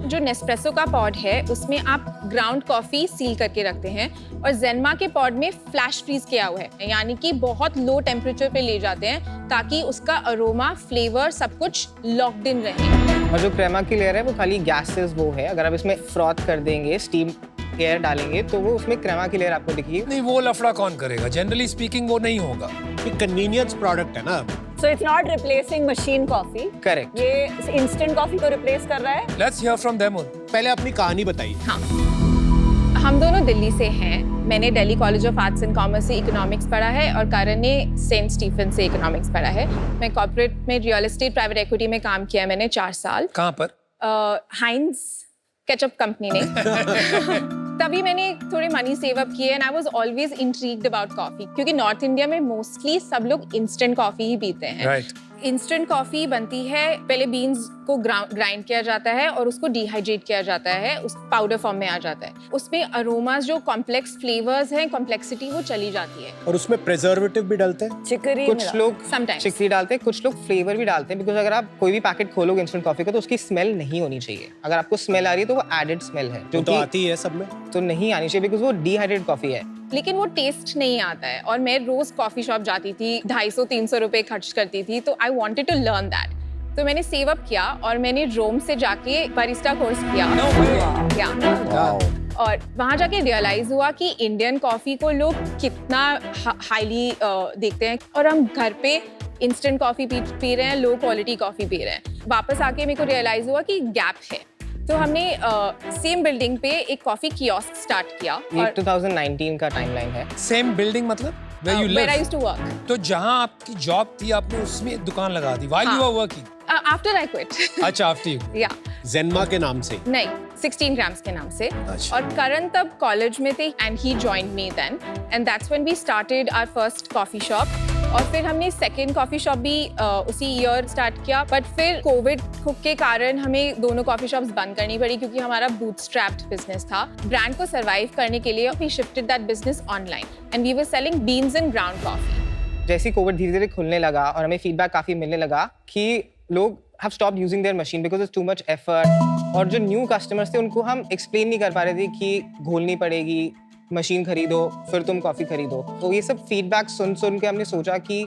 जो नेस्प्रेसो का पॉड है उसमें आप ग्राउंड कॉफी सील करके रखते हैं और ज़ेनमा के पॉड में फ्लैश फ्रीज किया हुआ है, यानी कि बहुत लो टेम्परेचर पे ले जाते हैं ताकि उसका अरोमा, फ्लेवर सब कुछ लॉक्ड इन रहे। और जो क्रेमा की लेयर है वो खाली गैसेस वो है, अगर आप इसमें फ्रॉथ कर देंगे, स्टीम एयर डालेंगे तो वो उसमें क्रेमा की लेयर आपको दिखेगी। नहीं, वो लफड़ा कौन करेगा? जनरली स्पीकिंग वो नहीं होगा। ये कन्वीनियंस प्रोडक्ट है ना। So it's not replacing machine coffee. Correct. ये इंस्टेंट कॉफी को रिप्लेस कर रहा है। Let's hear from them. पहले अपनी कहानी बताइए। हाँ, हम दोनों दिल्ली से हैं। मैंने Delhi college of arts and commerce से इकोनॉमिक्स पढ़ा है और करण ने सेंट स्टीफन से इकोनॉमिक्स पढ़ा है। मैं कॉर्पोरेट में रियल एस्टेट प्राइवेट इक्विटी में काम किया है मैंने 4 साल। कहाँ पर? हाइंस केचप कंपनी ने। तभी मैंने थोड़े मनी सेव अप किए and I was always intrigued about coffee, क्योंकि नॉर्थ इंडिया में मोस्टली सब लोग इंस्टेंट कॉफी ही पीते हैं। राइट। इंस्टेंट कॉफी बनती है, पहले बीन्स को ग्राइंड किया जाता है और उसको डिहाइड्रेट किया जाता है, उस पाउडर फॉर्म में आ जाता है। उसमें अरोमास, जो कॉम्प्लेक्स फ्लेवर्स हैं, कॉम्प्लेक्सिटी वो चली जाती है। और उसमें प्रिजर्वेटिव भी डालते हैं। चिकरी कुछ लोग Sometimes. चिकरी डालते हैं, कुछ लोग फ्लेवर भी डालते हैं, बिकॉज अगर आप कोई भी पैकेट खोलोगे इंस्टेंट कॉफी का तो उसकी स्मेल नहीं होनी चाहिए। अगर आपको स्मेल आ रही है तो वो एडेड स्मेल है, जो तो कि आती है सब में। तो नहीं आनी चाहिए, बिकॉज वो डिहाइड्रेटेड कॉफी है। लेकिन वो टेस्ट नहीं आता है। और मैं रोज कॉफी शॉप जाती थी, 250-300 रुपए खर्च करती थी, तो I wanted to learn that. तो मैंने सेव अप किया और मैंने रोम से जाके बारिस्टा कोर्स किया। और वहाँ जाके रियलाइज हुआ कि इंडियन कॉफी को लोग कितना हाईली देखते हैं और हम घर पे इंस्टेंट कॉफी पी रहे हैं, लो क्वालिटी कॉफी पी रहे हैं। वापस आके मेरे को रियलाइज हुआ कि गैप है, तो हमने सेम बिल्डिंग पे एक कॉफी कियोस्क स्टार्ट किया। ये 2019 का टाइमलाइन है। सेम बिल्डिंग मतलब where you Where I live? used to work. तो जहाँ आपकी जॉब थी आपने उसमें एक दुकान लगा दी while you were working? After I quit. अच्छा, after you. Yeah. ज़ेनमा के नाम से। नहीं, 16 grams के नाम से। अच्छा। और करण तब कॉलेज में थे and he joined me then and that's when we started our first coffee shop. और फिर हमने सेकेंड कॉफी शॉप भी उसी ईयर स्टार्ट किया, बट फिर कोविड के कारण हमें दोनों कॉफी शॉप्स बंद करनी पड़ी क्योंकि हमारा बूटस्ट्रैप्ड बिजनेस था। ब्रांड को सर्वाइव करने के लिए we shifted that business online and we were selling beans and ground coffee. जैसे ही कोविड धीरे धीरे खुलने लगा और हमें फीडबैक काफी मिलने लगा कि लोग have stopped using their machine because it's too much effort, और जो न्यू कस्टमर्स थे उनको हम एक्सप्लेन नहीं कर पा रहे थे कि घोलनी पड़ेगी, मशीन खरीदो फिर तुम कॉफी खरीदो। तो ये सब फीडबैक सुन के हमने सोचा कि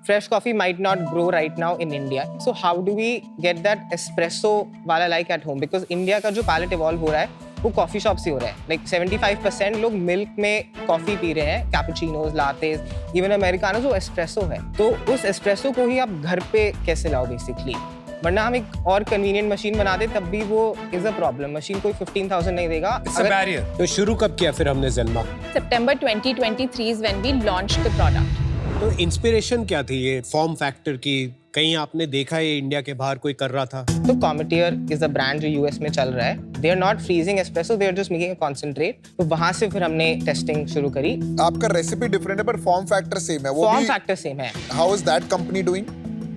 fresh coffee might not grow right now in India, so how do we get that espresso वाला like at home, because India का जो पैलेट इवॉल्व हो रहा है वो कॉफी शॉप से हो रहा है। लाइक 75% लोग मिल्क में कॉफी पी रहे हैं, कैपुचिनोज, लाटेस, इवन अमेरिकानो, जो एस्प्रेसो है। तो उस एस्प्रेसो को ही आप घर पे कैसे लाओ बेसिकली, वरना हम एक और कन्वीनियंट मशीन बना दे तब भी वो इज अ प्रॉब्लम। मशीन कोई 15,000 नहीं देगा। It's a barrier. तो शुरू कब किया फिर हमने ज़ेनमा? September 2023 is when we launched the product. तो इंस्पिरेशन क्या थी ये फॉर्म फैक्टर की? कहीं आपने देखा ये इंडिया के बाहर कोई कर रहा था? तो कॉमेटियर इज अ ब्रांड जो यूएस में चल रहा है। They are not freezing espresso, they are just making a concentrate. तो वहां से फिर हमने टेस्टिंग शुरू करी। आपका रेसिपी डिफरेंट है पर फॉर्म फैक्टर सेम है। वो फॉर्म भी फैक्टर सेम है। How is that company doing?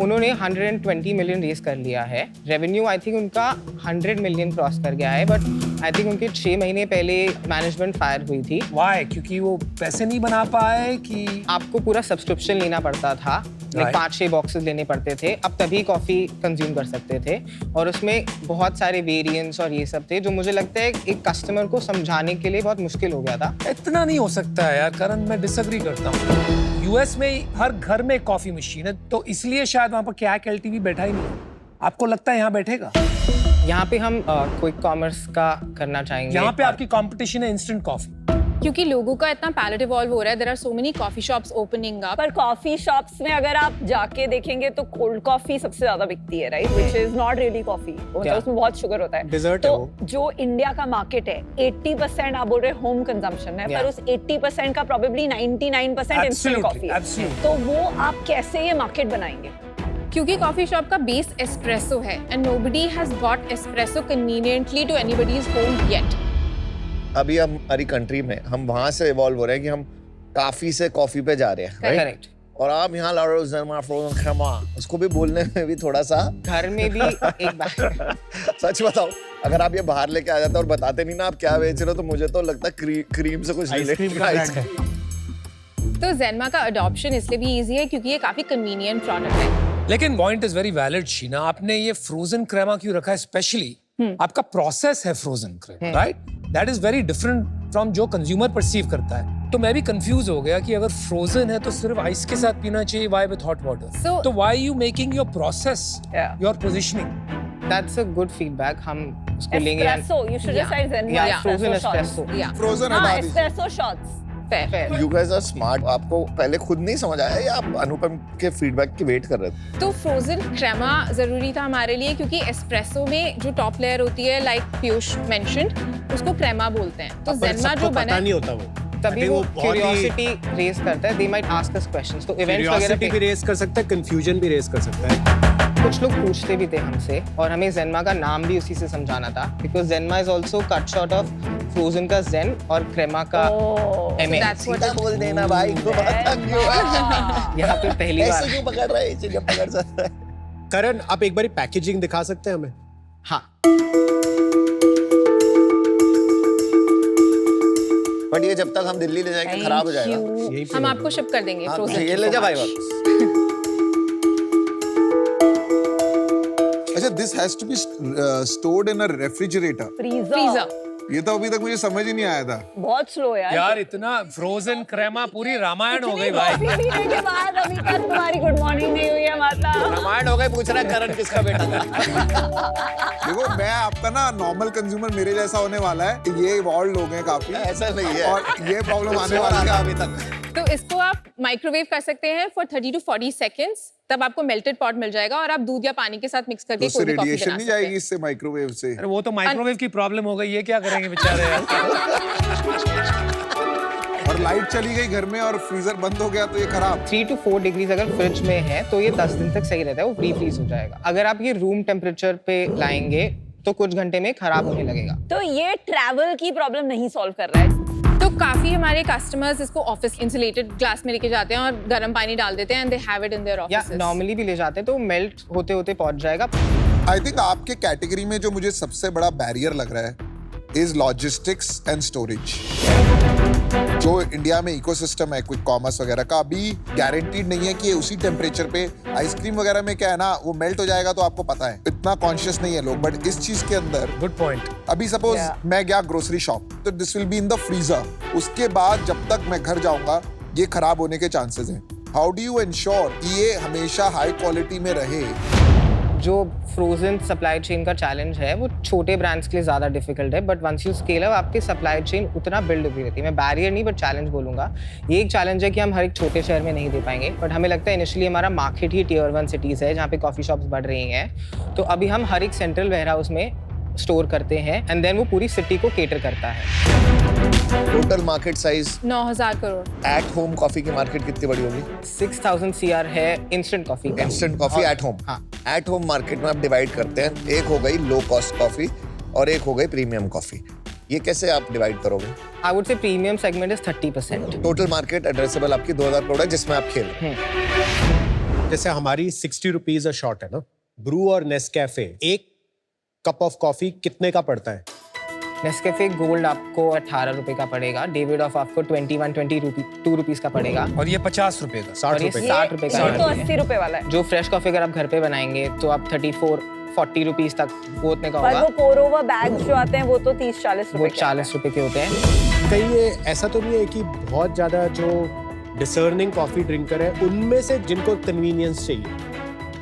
उन्होंने 120 मिलियन रेस कर लिया है। रेवेन्यू आई थिंक उनका 100 मिलियन क्रॉस कर गया है, बट आई थिंक उनके 6 महीने पहले मैनेजमेंट फायर हुई थी। Why? क्योंकि वो पैसे नहीं बना पाए कि आपको पूरा सब्सक्रिप्शन लेना पड़ता था, Right. 5-6 बॉक्सेस लेने पड़ते थे, अब तभी कॉफी कंज्यूम कर सकते थे। और उसमें बहुत सारे वेरिएंट्स और ये सब थे जो मुझे लगता है एक कस्टमर को समझाने के लिए बहुत मुश्किल हो गया था। इतना नहीं हो सकता है यार करण, मैं डिसएग्री करता हूँ। यूएस में हर घर में एक कॉफी मशीन है, तो इसलिए शायद वहाँ पर क्या LTV बैठा ही नहीं। आपको लगता है यहाँ बैठेगा? यहाँ पे हम क्विक कॉमर्स का करना चाहेंगे। यहाँ पे आपकी कंपटीशन है इंस्टेंट कॉफी। क्योंकि लोगों का इतना पैलेट इवॉल्व हो रहा है, there are so many coffee shops opening up. पर कॉफी शॉप्स में अगर आप जाके देखेंगे तो कोल्ड कॉफी सबसे ज्यादा बिकती है, right, which is not really coffee. मतलब उसमें बहुत शुगर होता है। Dessert है तो वो। जो इंडिया का मार्केट है 80% आप बोल रहे होम कंजम्पशन है, पर उस 80% का प्रोबेबली 99% इंस्टेंट कॉफी है। Absolutely. तो वो आप कैसे ये मार्केट बनाएंगे? क्योंकि कॉफी शॉप का बेस एस्प्रेसो है and nobody has got espresso conveniently to anybody's home yet. अभी हम हमारी कंट्री में हम वहां से इवॉल्व हो रहे हैं कि हम काफी से कॉफी पे जा रहे हैं, right? करेक्ट। और आप यहाँ ला रहे हो ज़रमा फ्रोज़न खमा, उसको भी बोलने में भी थोड़ा सा घर में भी एक बार सच बताओ, अगर आप ये बाहर लेके आ जाते और बताते नहीं ना आप क्या बेच रहे हो, तो मुझे तो लगता है क्रीम से कुछ आइसक्रीम का ब्रांड है। तो ज़ेनमा का अडॉप्शन इसलिए भी इजी है क्योंकि ये काफी कन्वीनियंट प्रोडक्ट है। लेकिन point is very valid Sheena, आपने ये फ्रोजन क्रेमा क्यों रखा है? स्पेशली आपका प्रोसेस है frozen Kramer, right? That is very different from जो कंज्यूमर परसीव करता है। तो मैं भी कंफ्यूज हो गया कि अगर फ्रोजन है तो सिर्फ आइस के साथ पीना चाहिए, व्हाई विद हॉट वाटर? तो why you making your process, your positioning? That's a good feedback, हम उसको लेंगे। Espresso, you should just say Zenma Yeah, frozen espresso. Yeah. Frozen हाँ, हटा दीजिए। Espresso shots. Fair. You guys are smart. आपको पहले खुद नहीं समझ आया या आप अनुपम के फीडबैक की वेट कर रहे थे? तो फ्रोजन क्रेमा जरूरी था हमारे लिए क्योंकि एस्प्रेसो में जो टॉप लेयर होती है, लाइक पीयूष मेंशन्ड, उसको क्रेमा बोलते हैं। तो पर ज़ेनमा सबको जो बना पता है, नहीं होता वो, तभी वो बहुत ही क्यूरियोसिटी रेज करता है। They might ask us questions. तो इवेंट्स वगैरह क्यूरियोसिटी भी पे रेज कर सकता है, कंफ्यूजन भी रेज कर सकता है। कुछ लोग पूछते भी थे हमसे, और हमें ज़ेनमा का नाम भी उसी से समझाना था, because Zenma is also cut short of frozen का ज़ेन और क्रेमा का एम। that's what सीधा बोल देना भाई को, पता क्यों है? यहाँ पे पहली ऐसे बार। क्यों पकड़ रहे हैं? जब पकड़ सकता है। करण, आप एक बार पैकेजिंग दिखा सकते हैं हमें? हाँ, बट ये जब तक हम दिल्ली ले जाएंगे खराब हो जाएगा। यही हम आपको शिप कर देंगे हाँ, फ्रोजन। ये ले जा भाई वापस। अच्छा, this has to be stored in a refrigerator. Freezer. ये तो अभी तक मुझे समझ ही नहीं आया था। बहुत स्लो यार। यार इतना फ्रोजन क्रेमा, पूरी रामायण हो गई इतनी भाई। कॉफी पीने के बाद अभी तक तुम्हारी गुड मॉर्निंग नहीं हुई है माता। रामायण हो गए, पूछ रहा है करण किसका बेटा था? देखो, मैं आपका ना नॉर्मल कंज्यूमर मेरे जैसा होने वाला है। ये इवॉल्व लोग हैं काफी, ऐसा नहीं है। और ये प्रॉब्लम आने और वाली आगे है। अभी तक। तो इसको आप माइक्रोवेव कर सकते हैं फॉर 30 to 40 सेकेंड्स, तब आपको मेल्टेड पॉट मिल जाएगा और आप दूध या पानी के साथ मिक्स तो करके उससे कोई भी कॉफी रेडिएशन बना नहीं सकते जाएगी हैं। इससे माइक्रोवेव से? अरे वो तो माइक्रोवेव की प्रॉब्लम हो गई, ये क्या करेंगे बेचारे यार? और लाइट चली गई घर में और फ्रीजर बंद हो गया तो ये खराब। 3 to 4 डिग्रीज अगर फ्रिज में है तो ये 10 दिन तक सही रहता है, वो प्री फ्रीज हो जाएगा। अगर आप ये रूम टेम्परेचर पे लाएंगे तो कुछ घंटे में खराब होने लगेगा। तो ये ट्रैवल की प्रॉब्लम नहीं सॉल्व कर रहा है। तो काफी हमारे कस्टमर्स इसको ऑफिस इंसुलेटेड ग्लास में लेके जाते हैं और गर्म पानी डाल देते हैं and they have it in their या ऑफिसेस। नॉर्मली भी ले जाते हैं तो मेल्ट होते होते पहुंच जाएगा। आई थिंक आपके कैटेगरी में जो मुझे सबसे बड़ा बैरियर लग रहा है इज लॉजिस्टिक्स एंड स्टोरेज। जो इंडिया में इकोसिस्टम है क्विक कॉमर्स वगैरह का, अभी गारंटीड नहीं है कि ये उसी टेम्परेचर पे आइसक्रीम वगैरह में क्या है ना, वो मेल्ट हो जाएगा तो आपको पता है, इतना कॉन्शियस नहीं है लोग। बट इस चीज के अंदर गुड पॉइंट। अभी सपोज मैं गया ग्रोसरी शॉप, तो this will be in the freezer. उसके बाद जब तक मैं घर जाऊंगा ये खराब होने के चांसेस हैं। हाउ डू यू इंश्योर कि ये हमेशा हाई क्वालिटी में रहे? जो फ्रोजन सप्लाई चेन का चैलेंज है वो छोटे ब्रांड्स के लिए ज़्यादा डिफिकल्ट है, but once you scale up आपकी सप्लाई चेन उतना बिल्ड होती रहती है। मैं बैरियर नहीं बट चैलेंज बोलूँगा। ये एक चैलेंज है कि हम हर एक छोटे शहर में नहीं दे पाएंगे, बट हमें लगता है इनिशियली हमारा मार्केट ही टियर 1 सिटीज़ है जहाँ पे कॉफ़ी शॉप्स बढ़ रही हैं। तो अभी हम हर एक सेंट्रल वेयर हाउस में स्टोर करते हैं एंड देन वो पूरी सिटी को केटर करता है। Total market size 9,000 crore. At home coffee की मार्केट कितनी बड़ी होगी? 6000 CR है इंस्टेंट कॉफ़ी का। Instant coffee at home. हाँ। एट होम मार्केट में आप डिवाइड करते हैं, एक हो गई लो कॉस्ट कॉफी और एक हो गई प्रीमियम कॉफी। ये कैसे आप डिवाइड करोगे? I would say premium segment is 30%। Total market addressable आपकी 2000 करोड़ है जिसमें आप खेल रहे हैं। जैसे हमारी 60 रुपीज अ शॉट है ना, ब्रू और नेस्कैफे, एक कप ऑफ कॉफी कितने का पड़ता है? नेस्कैफे गोल्ड आपको 18 रुपए का पड़ेगा, डेविड ऑफ आपको 2 रुपीज का पड़ेगा, और ये 50 रुपए का। 60 और ये रुपए 60 रुपए का ये तो है। 80 रुपए वाला है। जो फ्रेश कॉफी अगर आप घर पे बनाएंगे तो आप 34-40 रुपीज तक वो उतने का पर होगा। वो पोर ओवर बैग्स जो आते हैं वो तो 30-40 वो रुपए के 40 रुपए के होते हैं। कहीं ये ऐसा तो नहीं है कि बहुत ज्यादा जो डिसर्निंग कॉफी ड्रिंकर है उनमें से जिनको कन्वीनियंस चाहिए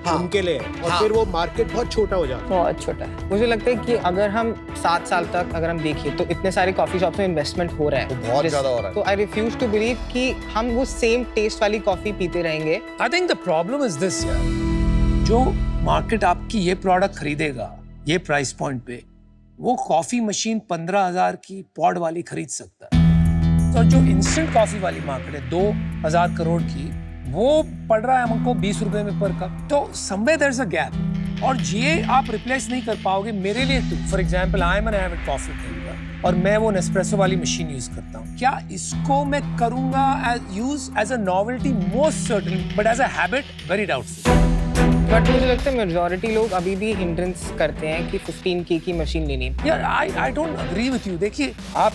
हाँ। उनके लिए है। और हाँ। फिर वो मार्केट बहुत छोटा हो जाता है। बहुत छोटा है। मुझे लगता है कि अगर हम 7 साल तक अगर हम देखें तो इतने सारे कॉफी शॉप्स में इन्वेस्टमेंट हो रहा है, तो बहुत ज्यादा हो रहा है। तो आई रिफ्यूज टू बिलीव कि हम वो सेम टेस्ट वाली कॉफी पीते रहेंगे। I think the problem is this यार, जो मार्केट आपकी ये प्रोडक्ट खरीदेगा ये प्राइस पॉइंट पे, वो कॉफी मशीन 15,000 की पॉड वाली खरीद सकता है। तो जो इंस्टेंट कॉफी वाली मार्केट है 2,000 करोड़ की, वो पड़ रहा है हमको 20 रुपए में पर कप। तो somewhere there is a gap, और ये आप रिप्लेस नहीं कर पाओगे। मेरे लिए तो for example I am an avid coffee drinker और मैं वो नेस्प्रेसो वाली मशीन यूज करता हूँ। क्या इसको मैं करूंगा use as a novelty? Most certainly, but as a habit very doubtful. But मुझे लगता है मेजॉरिटी लोग अभी भी हिंड्रेंस करते हैं कि 15K की मशीन लेनी है। यार I don't agree with you. देखिए, आप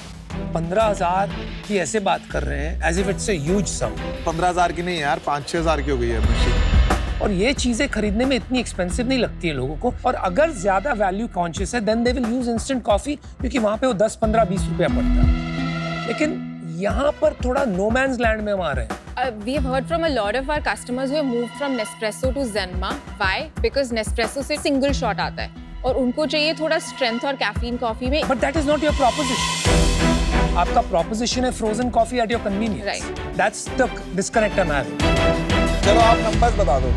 15,000 की ऐसे बात कर रहे हैं as if it's a huge sum. 15,000 की नहीं यार, 5-6 हजार की हो गई है मशीन। और ये चीजें खरीदने में इतनी एक्सपेंसिव नहीं लगती है लोगों को। और अगर ज्यादा वैल्यू कॉन्शियस है then they will use instant coffee, क्योंकि वहां पे वो 10, 15, 20 रुपया पड़ता है। लेकिन यहाँ पर थोड़ा नो मैन्स लैंड में हम आ रहे हैं। We have heard from a lot of our customers who have moved from Nespresso to Zenma. Why? Because Nespresso से single shot आता है और उनको चाहिए थोड़ा strength और caffeine कॉफी में। But that is not your proposition. आपका proposition है frozen coffee at your convenience. Right. That's the disconnect I'm having. चलो आप नंबर्स बता दो।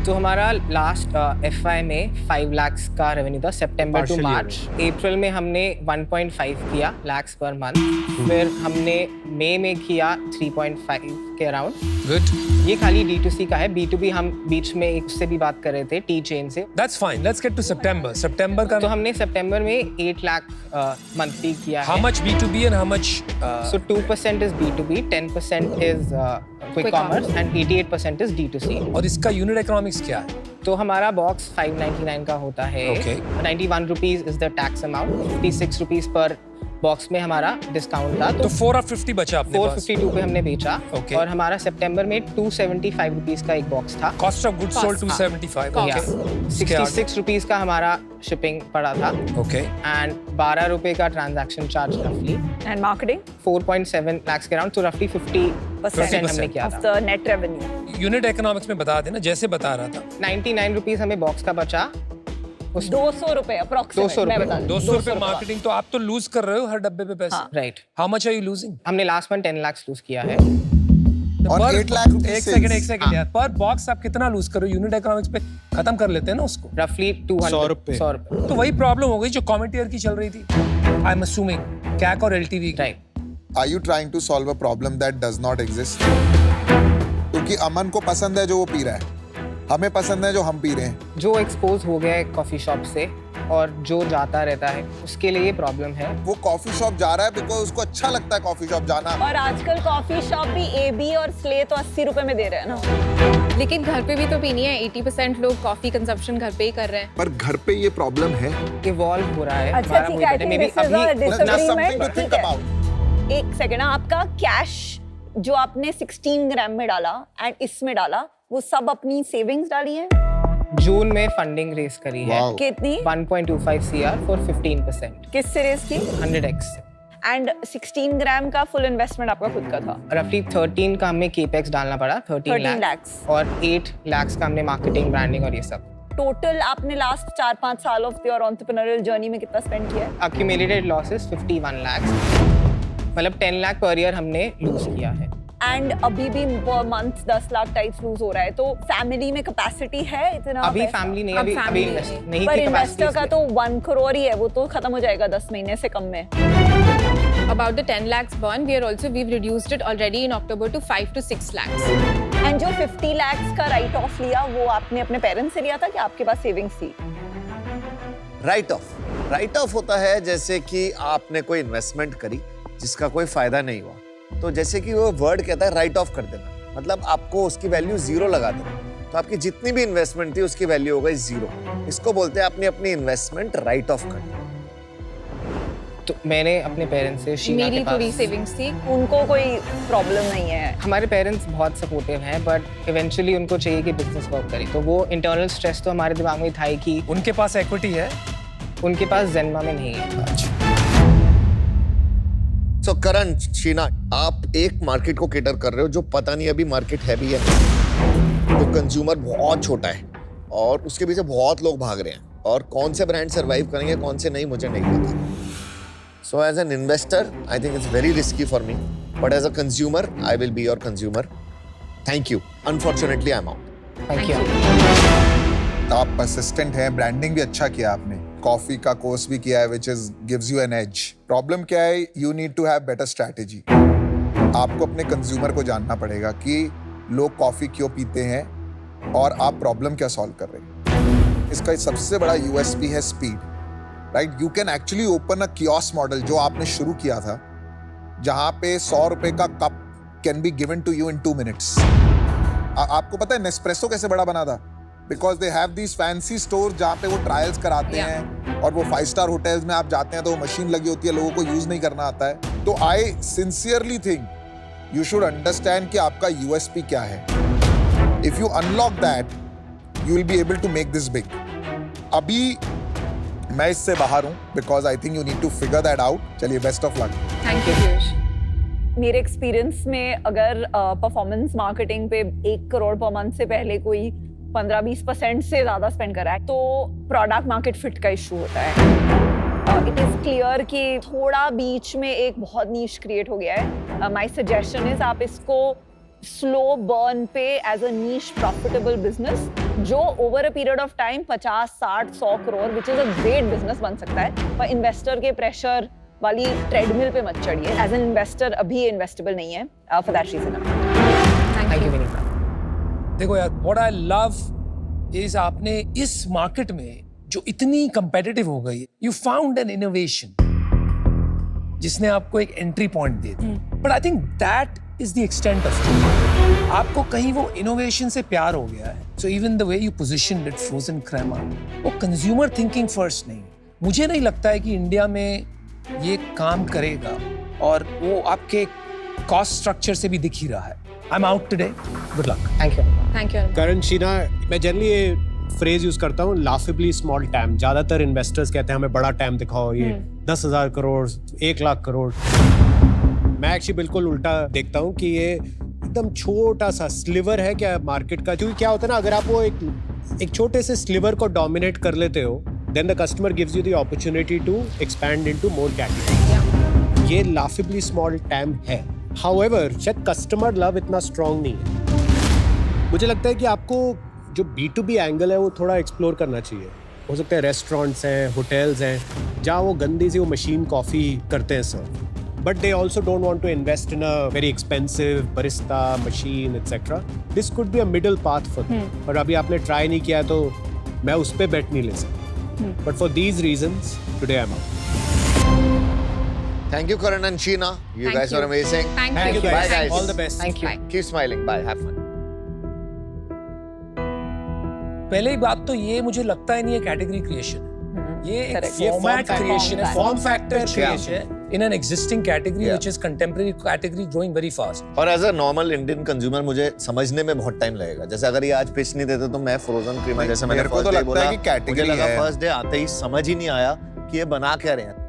तो हमारा लास्ट FY में 5 लाख का रेवेन्यू था, सितंबर टू Partially मार्च। अप्रैल में हमने 1.5 किया लाख पर मंथ। फिर हमने मई में किया 3.5 के अराउंड। Good. ये खाली D2C का है। B2B हम बीच में एक से भी बात कर रहे थे, टी चेन से। That's fine. Let's get to September. September का तो हमने सितंबर में 8 लाख मंथली किया how है। much B2B and how much So 2% is B2B, 10% is quick commerce and 88% is D2C। और इसका यूनिट इकोनॉमिक्स क्या है? तो हमारा बॉक्स 599 का होता है। Okay. 91 rupees is the tax amount. 56 rupees per box में हमारा डिस्काउंट था, तो 450 बचा अपने पास। 452 पे हमने बेचा। Okay. और हमारा सितंबर में 275 रुपीज का एक बॉक्स था। Cost of goods sold 275. Yeah. Okay. 66 rupees का हमारा शिपिंग पड़ा था Okay. एंड 12 रुपए का ट्रांजैक्शन चार्ज रफली। एंड मार्केटिंग 4.7 लाख के अराउंड, तो रफली 50% हमने किया ऑफ था। The net revenue. Unit economics में बता देना जैसे बता रहा था। 99 रुपीज हमें बॉक्स का बचा। 200 रुपए अप्रोक्सीमेट 200 मैं रुपए। बता दूं। 200 रुपए मार्केटिंग, तो आप तो लूज कर रहे हो हर डब्बे पे पैसे। हाँ। Right. How much are you losing? हमने लास्ट मंथ 10 लाख लूज किया है। और 8 लाख रुपए एक sales। सेकंड यार, पर बॉक्स आप कितना लूज कर रहे हो? यूनिट इकोनॉमिक्स पे खत्म कर लेते हैं ना उसको। रफली 200 100 रुपए। 100 रुपए। तो वही प्रॉब्लम हो गई जो कमेंटियर की चल रही थी। आई एम असूमिंग कैक और LTV. Right. Are you trying to solve a problem that does not exist? क्योंकि अमन को पसंद है जो वो पी रहा है, हमें पसंद है जो हम पी रहे हैं। जो एक्सपोज हो गया है कॉफी शॉप से और जो जाता रहता है उसके लिए ये प्रॉब्लम है। वो कॉफी शॉप जा रहा है बिकॉज उसको अच्छा लगता है कॉफी शॉप जाना। और आजकल कॉफी शॉप भी AB और स्ले तो 80 रुपए में दे रहे हैं ना। लेकिन घर पे भी तो पीनी है। 80% लोग कॉफी कंजप्शन घर पे ही कर रहे हैं। पर घर पे ये प्रॉब्लम है। इवॉल्व हो रहा है। अच्छा हमारा ठीक है, I movement think में भी this is a अभी उतना disagreement, something to ठीक think है। about। एक सेकंड, आपका कैश जो आपने 16 ग्राम में डाला एंड इसमें डाला, वो सब अपनी सेविंग्स डाली है? जून में फंडिंग रेस करी है। Wow. कितनी? 1.25 CR फॉर 15%। किस सीरीज की? 100x। एंड 16 ग्राम का फुल इन्वेस्टमेंट आपका खुद का था? रफली 13 का हमें केपेक्स डालना पड़ा, 13 लाख। और 8 लाख का हमने मार्केटिंग, ब्रांडिंग और ये सब। टोटल आपने लास्ट 4-5 साल ऑफ योर एंटरप्रेन्योरियल जर्नी में कितना स्पेंड किया है? अक्यूमुलेटेड लॉसेस 51 लाख, मतलब 10 लाख पर ईयर हमने लूज किया है। एंड अभी भी per month 10 lakh types loose हो रहा है, तो फैमिली में कैपेसिटी है इतना? अभी पैसा? फैमिली नहीं, अब अभी family अभी नहीं। इन्वेस्ट नहीं पर की इन्वेस्टर का capacity तो 1 करोड़ ही है, वो तो खत्म हो जाएगा 10 महीने से कम में। About the 10 lakhs burn, we've reduced it already in October to 5 to 6 lakhs. And जो 50 लाख का राइट ऑफ लिया, वो आपने अपने पेरेंट्स से लिया था कि आपके पास सेविंग्स थी? राइट ऑफ होता है जैसे कि आपने कोई इन्वेस्टमेंट करी जिसका कोई फायदा नहीं हुआ, तो जैसे कि वो वर्ड कहता है राइट ऑफ कर देना, मतलब आपको उसकी वैल्यू 0 लगा देना। तो आपकी जितनी भी इन्वेस्टमेंट थी उसकी वैल्यू हो गई 0। इसको बोलते हैं आपने अपनी इन्वेस्टमेंट राइट ऑफ कर दी। तो मैंने अपने पेरेंट्स से शीना मेरी के थोड़ी पास, सेविंग्स थी। उनको कोई प्रॉब्लम नहीं है? हमारे पेरेंट्स बहुत सपोर्टिव हैं, बट इवेंचुअली उनको चाहिए कि बिजनेस वर्क करे। तो वो इंटरनल स्ट्रेस तो हमारे दिमाग में था ही कि उनके पास इक्विटी है? उनके पास जेनमा में नहीं है। सो करण, शीना, आप एक मार्केट को केटर कर रहे हो जो पता नहीं अभी मार्केट है भी या नहीं। तो कंज्यूमर बहुत छोटा है और उसके पीछे बहुत लोग भाग रहे हैं और कौन से ब्रांड सर्वाइव करेंगे कौन से नहीं मुझे नहीं पता. So as an investor, I think it's very risky for me. But as a consumer, I will be your consumer. Thank you. Unfortunately, I'm out. Thank you. आप परसिस्टेंट हैं, ब्रांडिंग भी अच्छा किया आपने, कॉफी का कोर्स भी किया है which is gives you an edge. Problem क्या है, you need to have better strategy. आपको अपने कंज्यूमर को जानना पड़ेगा कि लोग कॉफी क्यों पीते हैं और आप प्रॉब्लम क्या सॉल्व कर रहे हैं. इसका सबसे बड़ा यूएसपी है speed. Right, you can actually open a kiosk model जो आपने शुरू किया था, जहां पे 100 रुपए का cup can be given to you in 2 minutes. आपको पता है नेस्प्रेसो कैसे बड़ा बना था? Because they have these fancy store जहाँ पे वो ट्रायल्स कराते हैं और वो 5-स्टार होटल्स में आप जाते हैं तो वो मशीन लगी होती है, लोगों को यूज नहीं करना आता है. तो I sincerely think you should understand कि आपका यूएसपी क्या है. If you unlock that you will be able to make this big. अभी मैं इससे बाहर हूं because I think you need to figure that out. चलिए, best of luck. Thank you Piyush. मेरे एक्सपीरियंस में अगर परफॉर्मेंस मार्केटिंग पे 1 करोड़ पर मंथ से पहले कोई 15-20% से ज्यादा स्पेंड कर रहा है तो प्रोडक्ट मार्केट फिट का इशू होता है. इट इज क्लियर कि थोड़ा बीच में एक बहुत नीश क्रिएट हो गया है. माय सजेशन इज आप इसको स्लो बर्न पे as a niche profitable business जो over a period of time 50, 60, 100 crore which is a great business बन सकता है. पर इन्वेस्टर के प्रेशर वाली ट्रेडमिल पे मत चढ़िए. एज एन इन्वेस्टर अभी इन्वेस्टेबल नहीं है. For that reason thank you Vineeta. देखो यार, व्हाट आई लव इज आपने इस मार्केट में जो इतनी कंपेटिटिव हो गई, यू फाउंड एन इनोवेशन जिसने आपको एक एंट्री पॉइंट दे दिया. But I think that is the extent of it. आपको कहीं वो इनोवेशन से प्यार हो गया है. So even the way you positioned it, frozen Kramer, वो कंज्यूमर थिंकिंग फर्स्ट नहीं. मुझे नहीं लगता है कि इंडिया में ये काम करेगा और वो आपके कॉस्ट स्ट्रक्चर से भी दिख ही रहा है. I am out today. Good luck. Thank you. Thank you. Karan, Sheena, मैं जनरली ये फ्रेज यूज करता हूँ, लाफेबली स्मॉल टैम. ज्यादातर इन्वेस्टर्स कहते हैं हमें बड़ा टैम दिखाओ, ये 10,000 करोड़, 1 लाख करोड़. मैं एक्चुअली बिल्कुल उल्टा देखता हूँ कि ये एकदम छोटा सा स्लिवर है क्या मार्केट का. क्योंकि क्या होता है ना, अगर आप वो एक छोटे से स्लिवर को डोमिनेट कर लेते हो, then the customer gives you the opportunity to expand into more categories. ये laughably small TAM है. However, शायद customer love इतना strong नहीं है. मुझे लगता है कि आपको जो B2B एंगल है वो थोड़ा एक्सप्लोर करना चाहिए. हो सकता है रेस्टोरेंट्स हैं, होटल्स हैं, जहाँ वो गंदी सी वो मशीन कॉफ़ी करते हैं सर्व. But they also don't want to invest in a very expensive barista machine, etc. This could be a middle path for them. और अभी आपने ट्राई नहीं किया तो मैं उस पर बेट नहीं ले सकता. But for these reasons, today I'm out. Thank you, Karan and Sheena. You Thank guys you. are amazing. Thank Thank you. you guys. Bye, guys. All the best. Thank you. Keep smiling. Bye. Have fun. पहले ही बात तो ये मुझे लगता है नहीं है category creation है. ये एक Correct. फॉर्मेट form क्रिएशन है, factor. Form factor Yeah. Creation है in an existing category which is contemporary category growing very fast. और as a normal Indian consumer मुझे समझने में बहुत टाइम लगेगा. जैसे अगर ये आज पिच नहीं देते तो मैं फ्रोजन क्रीमा, जैसे मैंने मेरे को फर्स्ट तो डे लगता बोला, है कि category मुझे लगा है. फर्स्ट डे आते ही समझ ही नहीं आया कि ये बना क्या रहे हैं.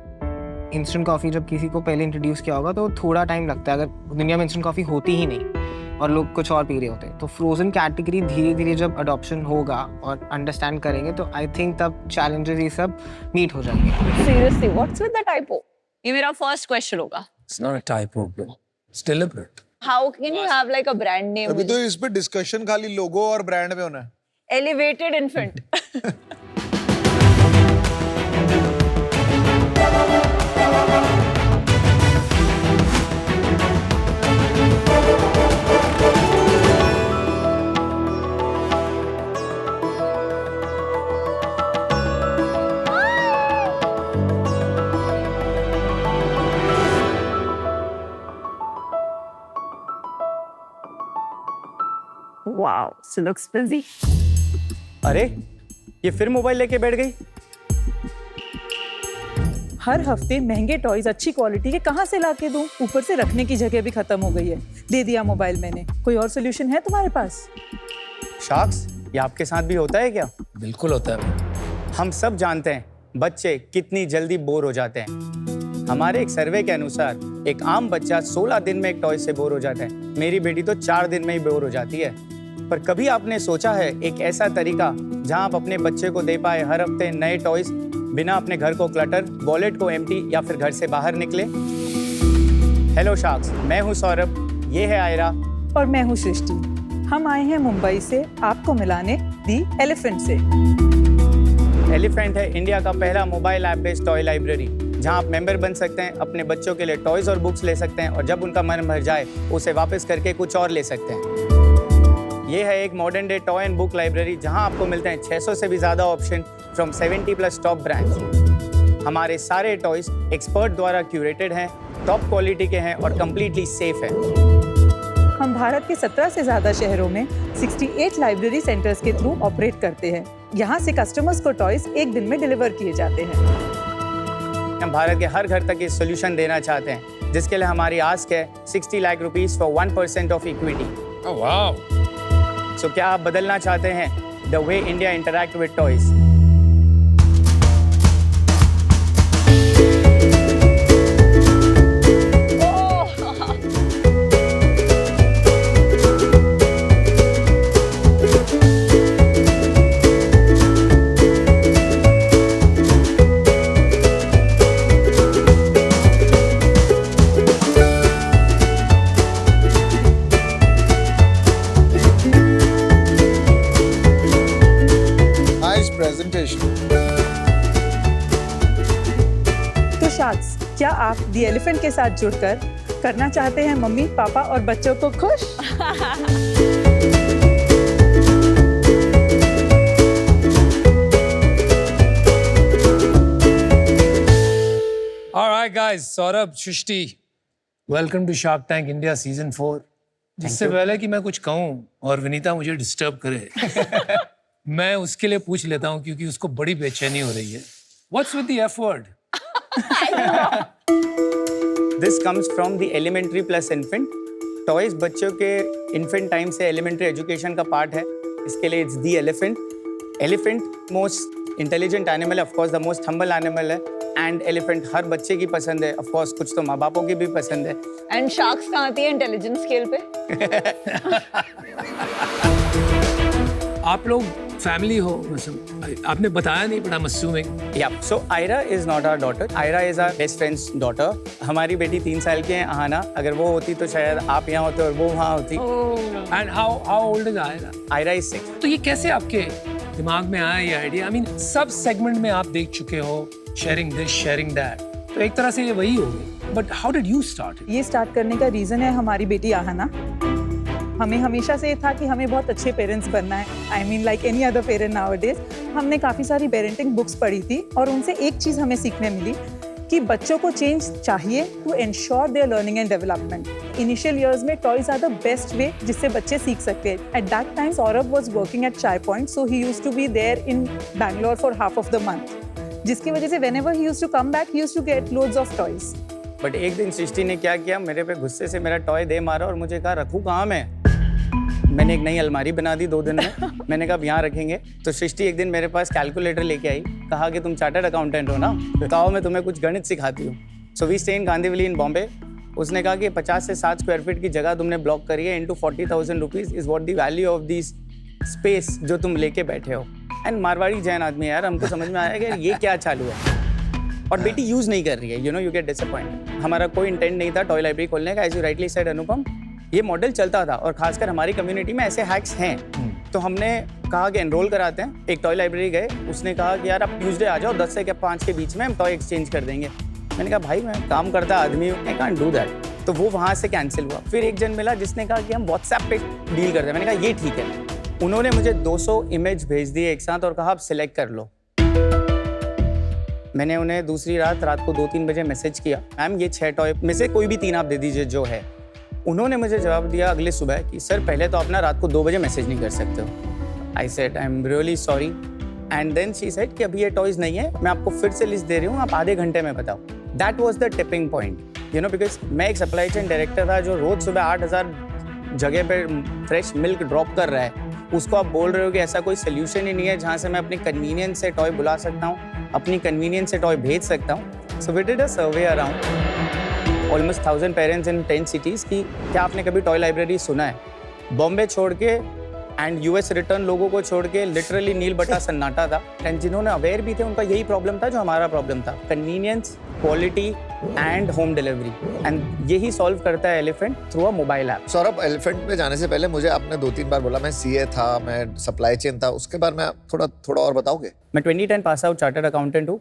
इंस्टेंट कॉफ़ी जब किसी को पहले इंट्रोड्यूस किया होगा तो थोड़ा टाइम लगता है. अगर दुनिया में इंस्टेंट कॉफ़ी होती ही नहीं और लोग कुछ और पी रहे होते हैं, तो फ्रोजन कैटेगरी धीरे धीरे जब अडॉप्शन होगा और अंडरस्टैंड करेंगे तो आई थिंक तब चैलेंजेस ये सब मीट हो जाएंगे. Seriously what's with the typo? ये मेरा फर्स्ट क्वेश्चन होगा. It's not a typo bro, it's deliberate. How can you have like a brand name अभी तो इस पे डिस्कशन खाली लोगो और ब्रांड में होना है. Elevated infant? Wow, she looks busy. अरे ये फिर मोबाइल लेके बैठ गई. हर हफ्ते महंगे टॉयज अच्छी क्वालिटी के कहाँ से लाके दूं? ऊपर से रखने की जगह भी खत्म हो गई है. दे दिया मोबाइल मैंने. कोई और सोल्यूशन है तुम्हारे पास? शाक्स, ये आपके साथ भी होता है क्या? बिल्कुल होता है. हम सब जानते हैं बच्चे कितनी जल्दी बोर हो जाते हैं. हमारे एक सर्वे के अनुसार एक आम बच्चा 16 दिन में एक टॉय से बोर हो जाता है. मेरी बेटी तो 4 दिन में ही बोर हो जाती है. पर कभी आपने सोचा है एक ऐसा तरीका जहां आप अपने बच्चे को दे पाए हर हफ्ते नए टॉयज, बिना अपने घर को क्लटर, वॉलेट को एम्प्टी या फिर घर से बाहर निकले? हेलो शार्क्स, मैं हूं सौरभ, ये है आयरा और मैं हूँ सृष्टि। हम आए हैं मुंबई से आपको मिलाने दी एलिफेंट से। एलिफेंट है इंडिया का पहला mobile app based toy library, जहां आप मेंबर बन सकते हैं, अपने बच्चों के लिए टॉयज और बुक्स ले सकते हैं और जब उनका मन भर जाए उसे वापस करके कुछ और ले सकते हैं। ये है एक modern day toy and book library जहां आपको मिलते हैं 600 से भी ज़्यादा ऑप्शन फ्रॉम 70+ टॉप ब्रांड्स। हमारे सारे टॉयज एक्सपर्ट द्वारा क्यूरेटेड हैं, टॉप क्वालिटी के हैं और कम्प्लीटली सेफ हैं। हम भारत के 17 से ज्यादा शहरों में 68 लाइब्रेरी सेंटर्स के थ्रू ऑपरेट करते हैं। यहाँ से कस्टमर्स को टॉयज एक दिन में डिलीवर किए जाते हैं। हम भारत के हर घर तक ये सोल्यूशन देना चाहते हैं, जिसके लिए हमारी आस्क है 60 lakh rupees for 1% of equity. Oh, wow. सो क्या आप बदलना चाहते हैं the way India interact with toys? Nice presentation. तो शार्क्स, क्या आप दी एलिफेंट के साथ जुड़कर करना चाहते हैं मम्मी, पापा और बच्चों को खुश? All right, guys, Saurabh, Srishti, welcome to Shark Tank India season 4। जिससे पहले कि मैं कुछ कहूं और विनीता मुझे डिस्टर्ब करे, मैं उसके लिए पूछ लेता हूं क्योंकि उसको बड़ी बेचैनी हो रही है। What's with the F word? This comes from the elementary plus infant. Toys बच्चों के इन्फेंट टाइम से एलिमेंट्री एजुकेशन का पार्ट है, इसके लिए it's the elephant. Elephant most intelligent animal है, of course the most humble animal है, and elephant हर बच्चे की पसंद है, ऑफ कोर्स कुछ तो माँ बापों की भी पसंद है। एंड शार्क्स कहाँ आती है इंटेलिजेंस स्केल पे? आप लोग फैमिली हो, मतलब आपने बताया नहीं, but I am assuming. Yeah so Aira is not our daughter, Aira is our best friend's daughter. हमारी बेटी 3 साल की है आहाना, अगर वो होती तो शायद आप यहाँ होते और वो वहाँ होती। And how old is Aira? Aira is 6। तो ये कैसे आपके दिमाग में आया ये आइडिया? आई मीन सब सेगमेंट में आप देख चुके हो, शेयरिंग दिस, शेयरिंग दैट, तो एक तरह से ये वही हो गई। But how did you start? ये स्टार्ट करने का रीजन है हमारी बेटी आहाना। हमें हमेशा से ये था कि हमें बहुत अच्छे पेरेंट्स बनना है। I mean like any other parent nowadays. हमने काफ़ी सारी पेरेंटिंग बुक्स पढ़ी थी और उनसे एक चीज़ हमें सीखने मिली कि बच्चों को चेंज चाहिए to ensure their learning and development. Initial years में toys are the best way जिससे बच्चे सीख सकते हैं। At that time Saurabh was working at Chai Point, so he used to be there in Bangalore for half of the month, जिसकी वजह से whenever he used to come back he used to get loads of toys. But एक दिन सृष्टि ने क्या किया, मेरे पे गुस्से से मेरा टॉय दे मारा और मुझे कहा रखूँ कहाँ मैं? मैंने एक नई अलमारी बना दी 2 दिन में। मैंने कहा अब यहाँ रखेंगे। तो सृष्टि एक दिन मेरे पास कैलकुलेटर लेके आई, कहा कि तुम चार्टर्ड अकाउंटेंट हो ना, कहा मैं तुम्हें कुछ गणित सिखाती हूँ। सो वी स्टे इन गांधीविली इन बॉम्बे। उसने कहा कि 50 से 7 स्क्वायर फीट की जगह तुमने ब्लॉक करी है, into 40,000 rupees is what the value of this space जो तुम लेके बैठे हो। एंड मारवाड़ी जैन आदमी यार, हमको समझ में आया कि ये क्या चालू है। और बेटी यूज नहीं कर रही है, यू गेट डिसअपॉइंटेड। हमारा कोई इंटेंट नहीं था टॉय लाइब्रेरी खोलने का, एज यू राइटली सेड अनुपम, ये मॉडल चलता था और खासकर हमारी कम्युनिटी में ऐसे हैक्स हैं। तो हमने कहा कि एनरोल कराते हैं। एक टॉय लाइब्रेरी गए, उसने कहा कि यार आप ट्यूसडे आ जाओ 10 से 5 के बीच में, हम टॉय एक्सचेंज कर देंगे। मैंने कहा भाई मैं काम करता आदमी हूँ, आई कांट डू दैट। तो वो वहाँ से कैंसिल हुआ। फिर एक जन मिला जिसने कहा कि हम व्हाट्सएप पे डील करते हैं। मैंने कहा ये ठीक है। उन्होंने मुझे 200 इमेज भेज दिए एक साथ और कहा आप सिलेक्ट कर लो। मैंने उन्हें दूसरी रात को 2-3 बजे मैसेज किया, मैम ये 6 टॉय में से कोई भी 3 आप दे दीजिए जो है। उन्होंने मुझे जवाब दिया अगले सुबह कि सर पहले तो आप ना रात को 2 बजे मैसेज नहीं कर सकते हो। I said I am really sorry. And then she said कि अभी ये टॉयज नहीं है, मैं आपको फिर से लिस्ट दे रही हूँ, आप आधे घंटे में बताओ। That was the tipping point, because मैं एक सप्लाई चेन डायरेक्टर था जो रोज सुबह 8,000 जगह पे फ्रेश मिल्क ड्रॉप कर रहा है। उसको आप बोल रहे हो कि ऐसा कोई सोल्यूशन ही नहीं है जहाँ से मैं अपनी कन्वीनियंस से टॉय बुला सकता हूँ, अपनी कन्वीनियंस से टॉय भेज सकता हूँ। So we did a survey around almost 1000 parents in 10 cities की क्या आपने कभी टॉय लाइब्रेरी सुना है। बॉम्बे छोड़ के एंड यूएस रिटर्न लोगों को छोड़ के लिटरली नील बटा सन्नाटा था। एंड जिन्होंने अवेयर भी थे उनका यही प्रॉब्लम था जो हमारा प्रॉब्लम था, convenience, quality and home delivery. And यही सॉल्व करता है elephant through a mobile app. Saurabh, elephant पे जाने से पहले मुझे आपने 2-3 बार बोला मैं सीए था, मैं सप्लाई चेन था, उसके बारे में थोड़ा और बताओगे? मैं 2010 पास आउट चार्टर्ड अकाउंटेंट हूँ।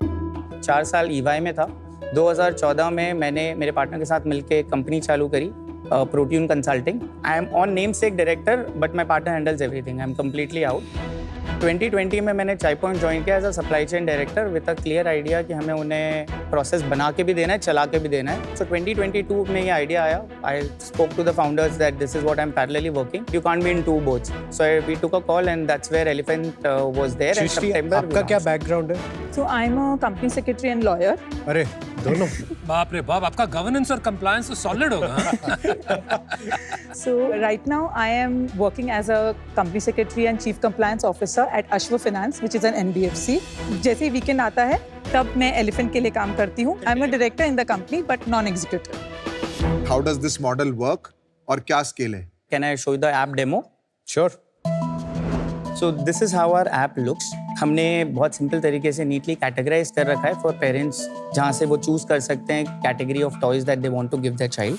4 साल ईवाई में था। 2014 में मैंने मेरे पार्टनर के साथ मिलकर कंपनी चालू करी, Protune Consulting. I am on namesake director, but my partner handles everything. I am completely out. 2020 में मैंने चाय पॉइंट ज्वाइन किया as a supply chain director with a clear idea कि हमें उन्हें प्रोसेस बना के भी देना है, चला के भी देना है। सो 2022 में ये आइडिया आया। I spoke to the founders that this is what I am parallelly working, you can't be in two boats. So we took a call and that's where elephant was there. And सितंबर आपका क्या background है? So I'm a company secretary and lawyer. अरे दोनों। बाप रे बाप, आपका गवर्नेंस और कंप्लायंस तो सॉलिड होगा। So right now I am working as a company secretary and chief compliance officer at Ashwa Finance, which is an NBFC. जैसे ही वीकेंड आता है तब मैं एलिफेंट के लिए काम करती हूँ। I'm a director in the company but non-executive. How does this model work और क्या स्केल है? Can I show you the app demo? Sure. So this is how our app looks. हमने बहुत सिंपल तरीके से नीटली कैटेगराइज कर रखा है फॉर पेरेंट्स, जहाँ से वो चूज कर सकते हैं category of toys that they want to give their child.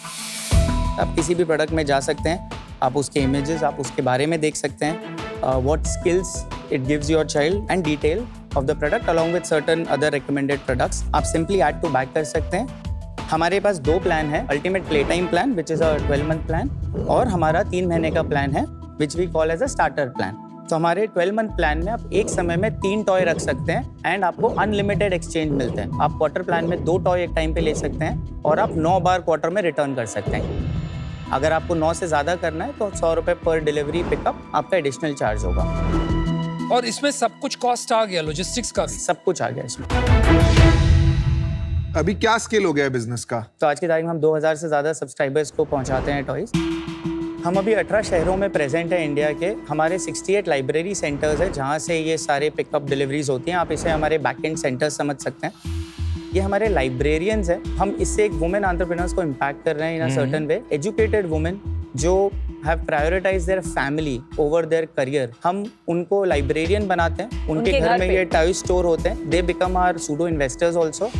आप किसी भी प्रोडक्ट में जा सकते हैं, आप उसके इमेजेस, आप उसके बारे में देख सकते हैं, what skills it gives your child and detail of the product along with certain other recommended products. आप सिंपली ऐड टू बैक कर सकते हैं। हमारे पास 2 प्लान है, ultimate play time plan which is a 12 month plan, और हमारा 3 महीने का प्लान है which we call as a starter plan. तो हमारे 12 मंथ प्लान में आप एक समय में 3 टॉय रख सकते हैं एंड आपको अनलिमिटेड एक्सचेंज मिलते हैं। आप क्वार्टर प्लान में 2 टॉय एक टाइम पे ले सकते हैं और आप 9 बार क्वार्टर में रिटर्न कर सकते हैं। अगर आपको 9 से ज़्यादा करना है तो 100 रुपये पर डिलीवरी पिकअप आपका एडिशनल चार्ज होगा। और इसमें सब कुछ कॉस्ट आ गया, लॉजिस्टिक्स का भी सब कुछ आ गया इसमें। अभी क्या स्केल हो गया है बिजनेस का? तो आज की तारीख में हम 2000 से ज़्यादा सब्सक्राइबर्स को पहुंचाते हैं टॉयज। हम अभी 18 शहरों में प्रेजेंट है इंडिया के। हमारे 68 लाइब्रेरी सेंटर्स है जहाँ से ये सारे पिकअप डिलीवरीज होती हैं। आप इसे हमारे बैक एंड सेंटर्स समझ सकते हैं। ये हमारे लाइब्रेरियंस हैं। हम इससे एक वुमेन एंटरप्रेन्योर्स को इम्पैक्ट कर रहे हैं in a certain way. Educated women जो have prioritize their family over their career, हम उनको लाइब्रेरियन बनाते हैं। उनके घर में ये टॉय स्टोर होते हैं। They become our pseudo investors also.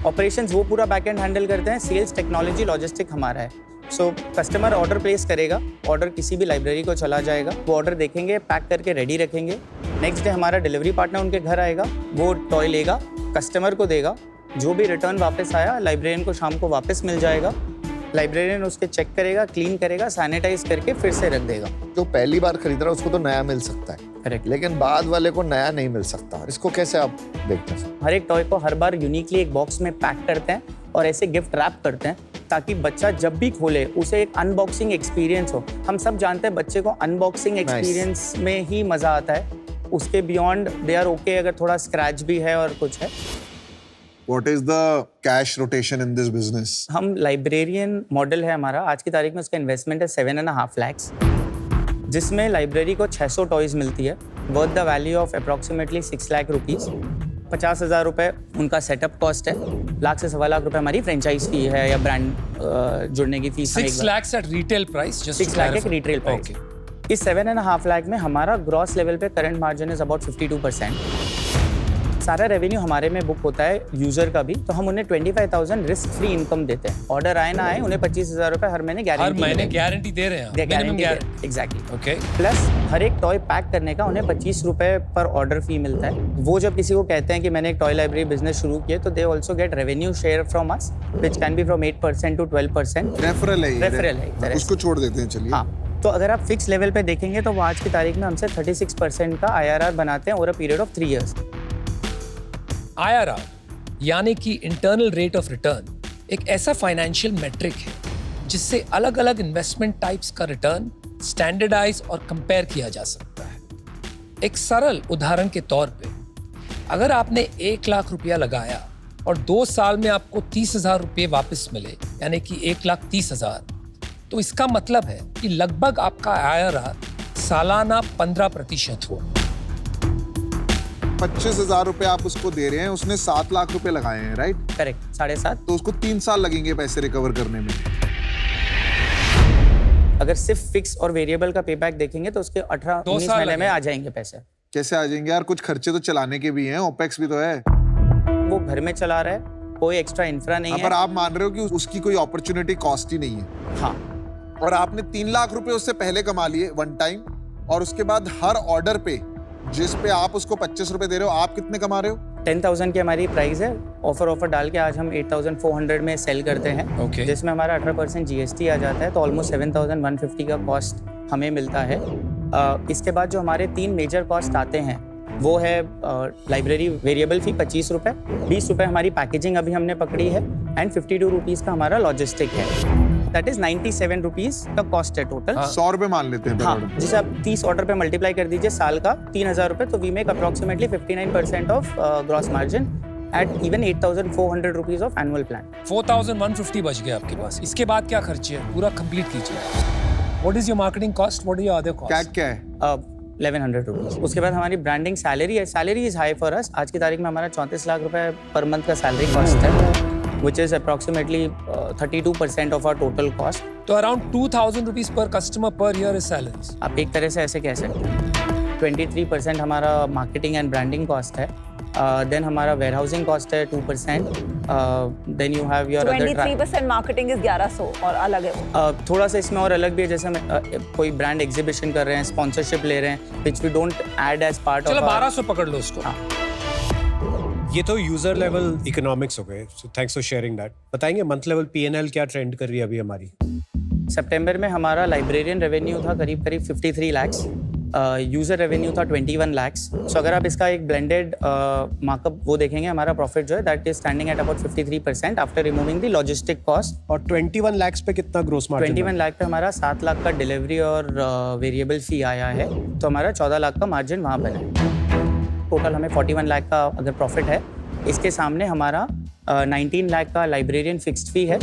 Operations वो पूरा बैक एंड हैंडल करते हैं। सेल्स, टेक्नोलॉजी, लॉजिस्टिक हमारा है। सो कस्टमर ऑर्डर प्लेस करेगा, ऑर्डर किसी भी लाइब्रेरी को चला जाएगा, वो ऑर्डर देखेंगे, पैक करके रेडी रखेंगे। नेक्स्ट डे हमारा डिलीवरी पार्टनर उनके घर आएगा, वो टॉय लेगा, कस्टमर को देगा। जो भी रिटर्न वापस आया लाइब्रेरियन को शाम को वापस मिल जाएगा। लाइब्रेरियन उसके चेक करेगा, क्लीन करेगा, सैनिटाइज करके फिर से रख देगा। जो पहली बार खरीद रहा है उसको तो नया मिल सकता है, करेक्ट, लेकिन बाद वाले को नया नहीं मिल सकता। इसको कैसे आप देखते हैं? हर एक टॉय को हर बार यूनिकली एक बॉक्स में पैक करते हैं और ऐसे गिफ्ट रैप करते हैं ताकि बच्चा जब भी खोले उसे एक अनबॉक्सिंग एक्सपीरियंस हो। हम सब जानते हैं बच्चे को अनबॉक्सिंग एक्सपीरियंस में ही मजा आता है, उसके बियॉन्ड दे आर ओके अगर थोड़ा स्क्रैच भी है और कुछ है। What is the cash rotation in this business? हम लाइब्रेरियन मॉडल है हमारा। आज की तारीख में उसका इन्वेस्टमेंट है 7.5 लाख, जिसमें लाइब्रेरी को 600 टॉयज मिलती है worth the value of approximately 6 lakh rupees. 50,000 रुपये उनका सेटअप कॉस्ट है। 1 लाख से 1.25 लाख रुपए हमारी फ्रेंचाइज फी है या ब्रांड जुड़ने की fees. 6 lakhs at retail price, just 6 lakh एक रिटेल प्राइस। इस 7.5 लाख में हमारा ग्रॉस लेवल पे करंट मार्जिन इज अबाउट 52%। सारा रेवेन्यू हमारे में बुक होता है यूजर का भी, तो हम उन्हें 25,000 रिस्क फ्री इनकम देते हैं। ऑर्डर आए ना आए उन्हें 25,000 रुपए हर महीने गारंटी दे रहे हैं। एग्जैक्टली। ओके। प्लस हर एक टॉय पैक करने का उन्हें 25 रुपए पर ऑर्डर फी मिलता है। वो जब किसी को कहते हैं कि मैंने एक टॉय लाइब्रेरी बिजनेस शुरू किया, तो they also get revenue share from us which can be from 8% to 12%। Referral है, उसको छोड़ देते हैं। चलिए, हाँ, तो अगर आप फिक्स लेवल पे देखेंगे तो वो आज की तारीख में हमसे 36% का IRR बनाते हैं over a period of 3 years। IRR यानी कि इंटरनल रेट ऑफ रिटर्न एक ऐसा फाइनेंशियल मेट्रिक है जिससे अलग अलग इन्वेस्टमेंट टाइप्स का रिटर्न स्टैंडर्डाइज और कंपेयर किया जा सकता है। एक सरल उदाहरण के तौर पे, अगर आपने 1 लाख रुपया लगाया और 2 साल में आपको 30,000 रुपये वापस मिले, यानी कि 1,30,000, तो इसका मतलब है कि लगभग आपका IRR सालाना 15% हो। 25,000 रुपए आप उसको दे रहे हैं, उसने 7 लाख रुपए लगाए हैं, राइट? करेक्ट, 7.5। तो उसको 3 साल लगेंगे पैसे रिकवर करने में। अगर सिर्फ फिक्स और वेरिएबल का पे बैक देखेंगे तो उसके 18-19 साल महीने में लगेंगे। आ जाएंगे पैसे। कैसे आ जाएंगे यार, कुछ खर्चे तो चलाने के भी हैं, ओपेक्स भी तो है। वो घर में चला रहा है, कोई एक्स्ट्रा इंफ्रा नहीं पर है। आप मान रहे हो कि उसकी कोई अपॉर्चुनिटी कॉस्ट ही नहीं है। हाँ, और आपने 3 लाख रुपए उससे पहले कमा लिए वन टाइम, और उसके बाद हर ऑर्डर पे जिस पे आप उसको 25 रुपए दे रहे हो, आप कितने कमा रहे हो? 10,000 की हमारी प्राइस है। ऑफर डाल के आज हम 8,400 में सेल करते हैं, Okay. जिसमें हमारा 18% जीएसटी आ जाता है, तो ऑलमोस्ट 7,150 का कॉस्ट हमें मिलता है। इसके बाद जो हमारे 3 मेजर कॉस्ट आते हैं वो है लाइब्रेरी वेरिएबल फी 25 रुपये, 20 रुपये हमारी पैकेजिंग अभी हमने पकड़ी है, एंड 52 रुपीज़ का हमारा लॉजिस्टिक है। दैट इज 97 रुपीज़ का कॉस्ट है टोटल। 100 रुपए मान लेते हैं। हाँ, जिसे आप 30 ऑर्डर पे मल्टीप्लाई कर दीजिए साल का 3,000 रुपये, तो we make approximately 59% of gross margin at even 8,400 rupees of annual plan. 4,150 बच गया आपके पास। इसके बाद क्या खर्चे है, पूरा कंप्लीट कीजिए। What is your marketing cost, what are your other cost? क्या है? 1100 रुपीज़। उसके बाद हमारी ब्रांडिंग सैलरी है। Salary is high for us. आज की तारीख में हमारा 34 लाख रुपए पर मंथ का सैलरी कॉस्ट है, which is approximately 32% of our total cost. तो around 2,000 rupees per customer per year is salaries. आप एक तरह से ऐसे कह सकते हैं। 23% हमारा मार्केटिंग एंड ब्रांडिंग कॉस्ट है। देन हमारा वेयरहाउसिंग कॉस्ट है 2%। Then you have your 23% marketing is 1100 और अलग है वो। थोड़ा सा इसमें और अलग भी है, जैसे हम कोई ब्रांड एग्जीबिशन कर रहे हैं, स्पॉन्सरशिप ले रहे हैं, which we don't add as part of चलो our- 1200 पकड़ लो उसको। हाँ। ये तो यूजर लेवल इकोनॉमिक्स हो गए, so thanks for sharing that. बताएंगे मंथ लेवल P&L क्या ट्रेंड कर रही है अभी हमारी? सितंबर में हमारा लाइब्रेरियन रेवेन्यू था करीब 53 लाख्स, यूज़र रेवेन्यू था 21 लाख्स। सो अगर आप इसका एक ब्लेंडेड मार्कअप वो देखेंगे, हमारा प्रॉफिट जो है that is standing at about 53% after removing the logistic cost. और 21 लाख्स पे कितना ग्रोस मार्जिन? 21 लाख पे हमारा 7 लाख का डिलीवरी और वेरिएबल फी आया है, तो हमारा 14 लाख का मार्जिन वहाँ पर है। टोटल हमें 41 लाख का अगर प्रॉफिट है, इसके सामने हमारा 19 लाख का लाइब्रेरियन फिक्स्ड फी है,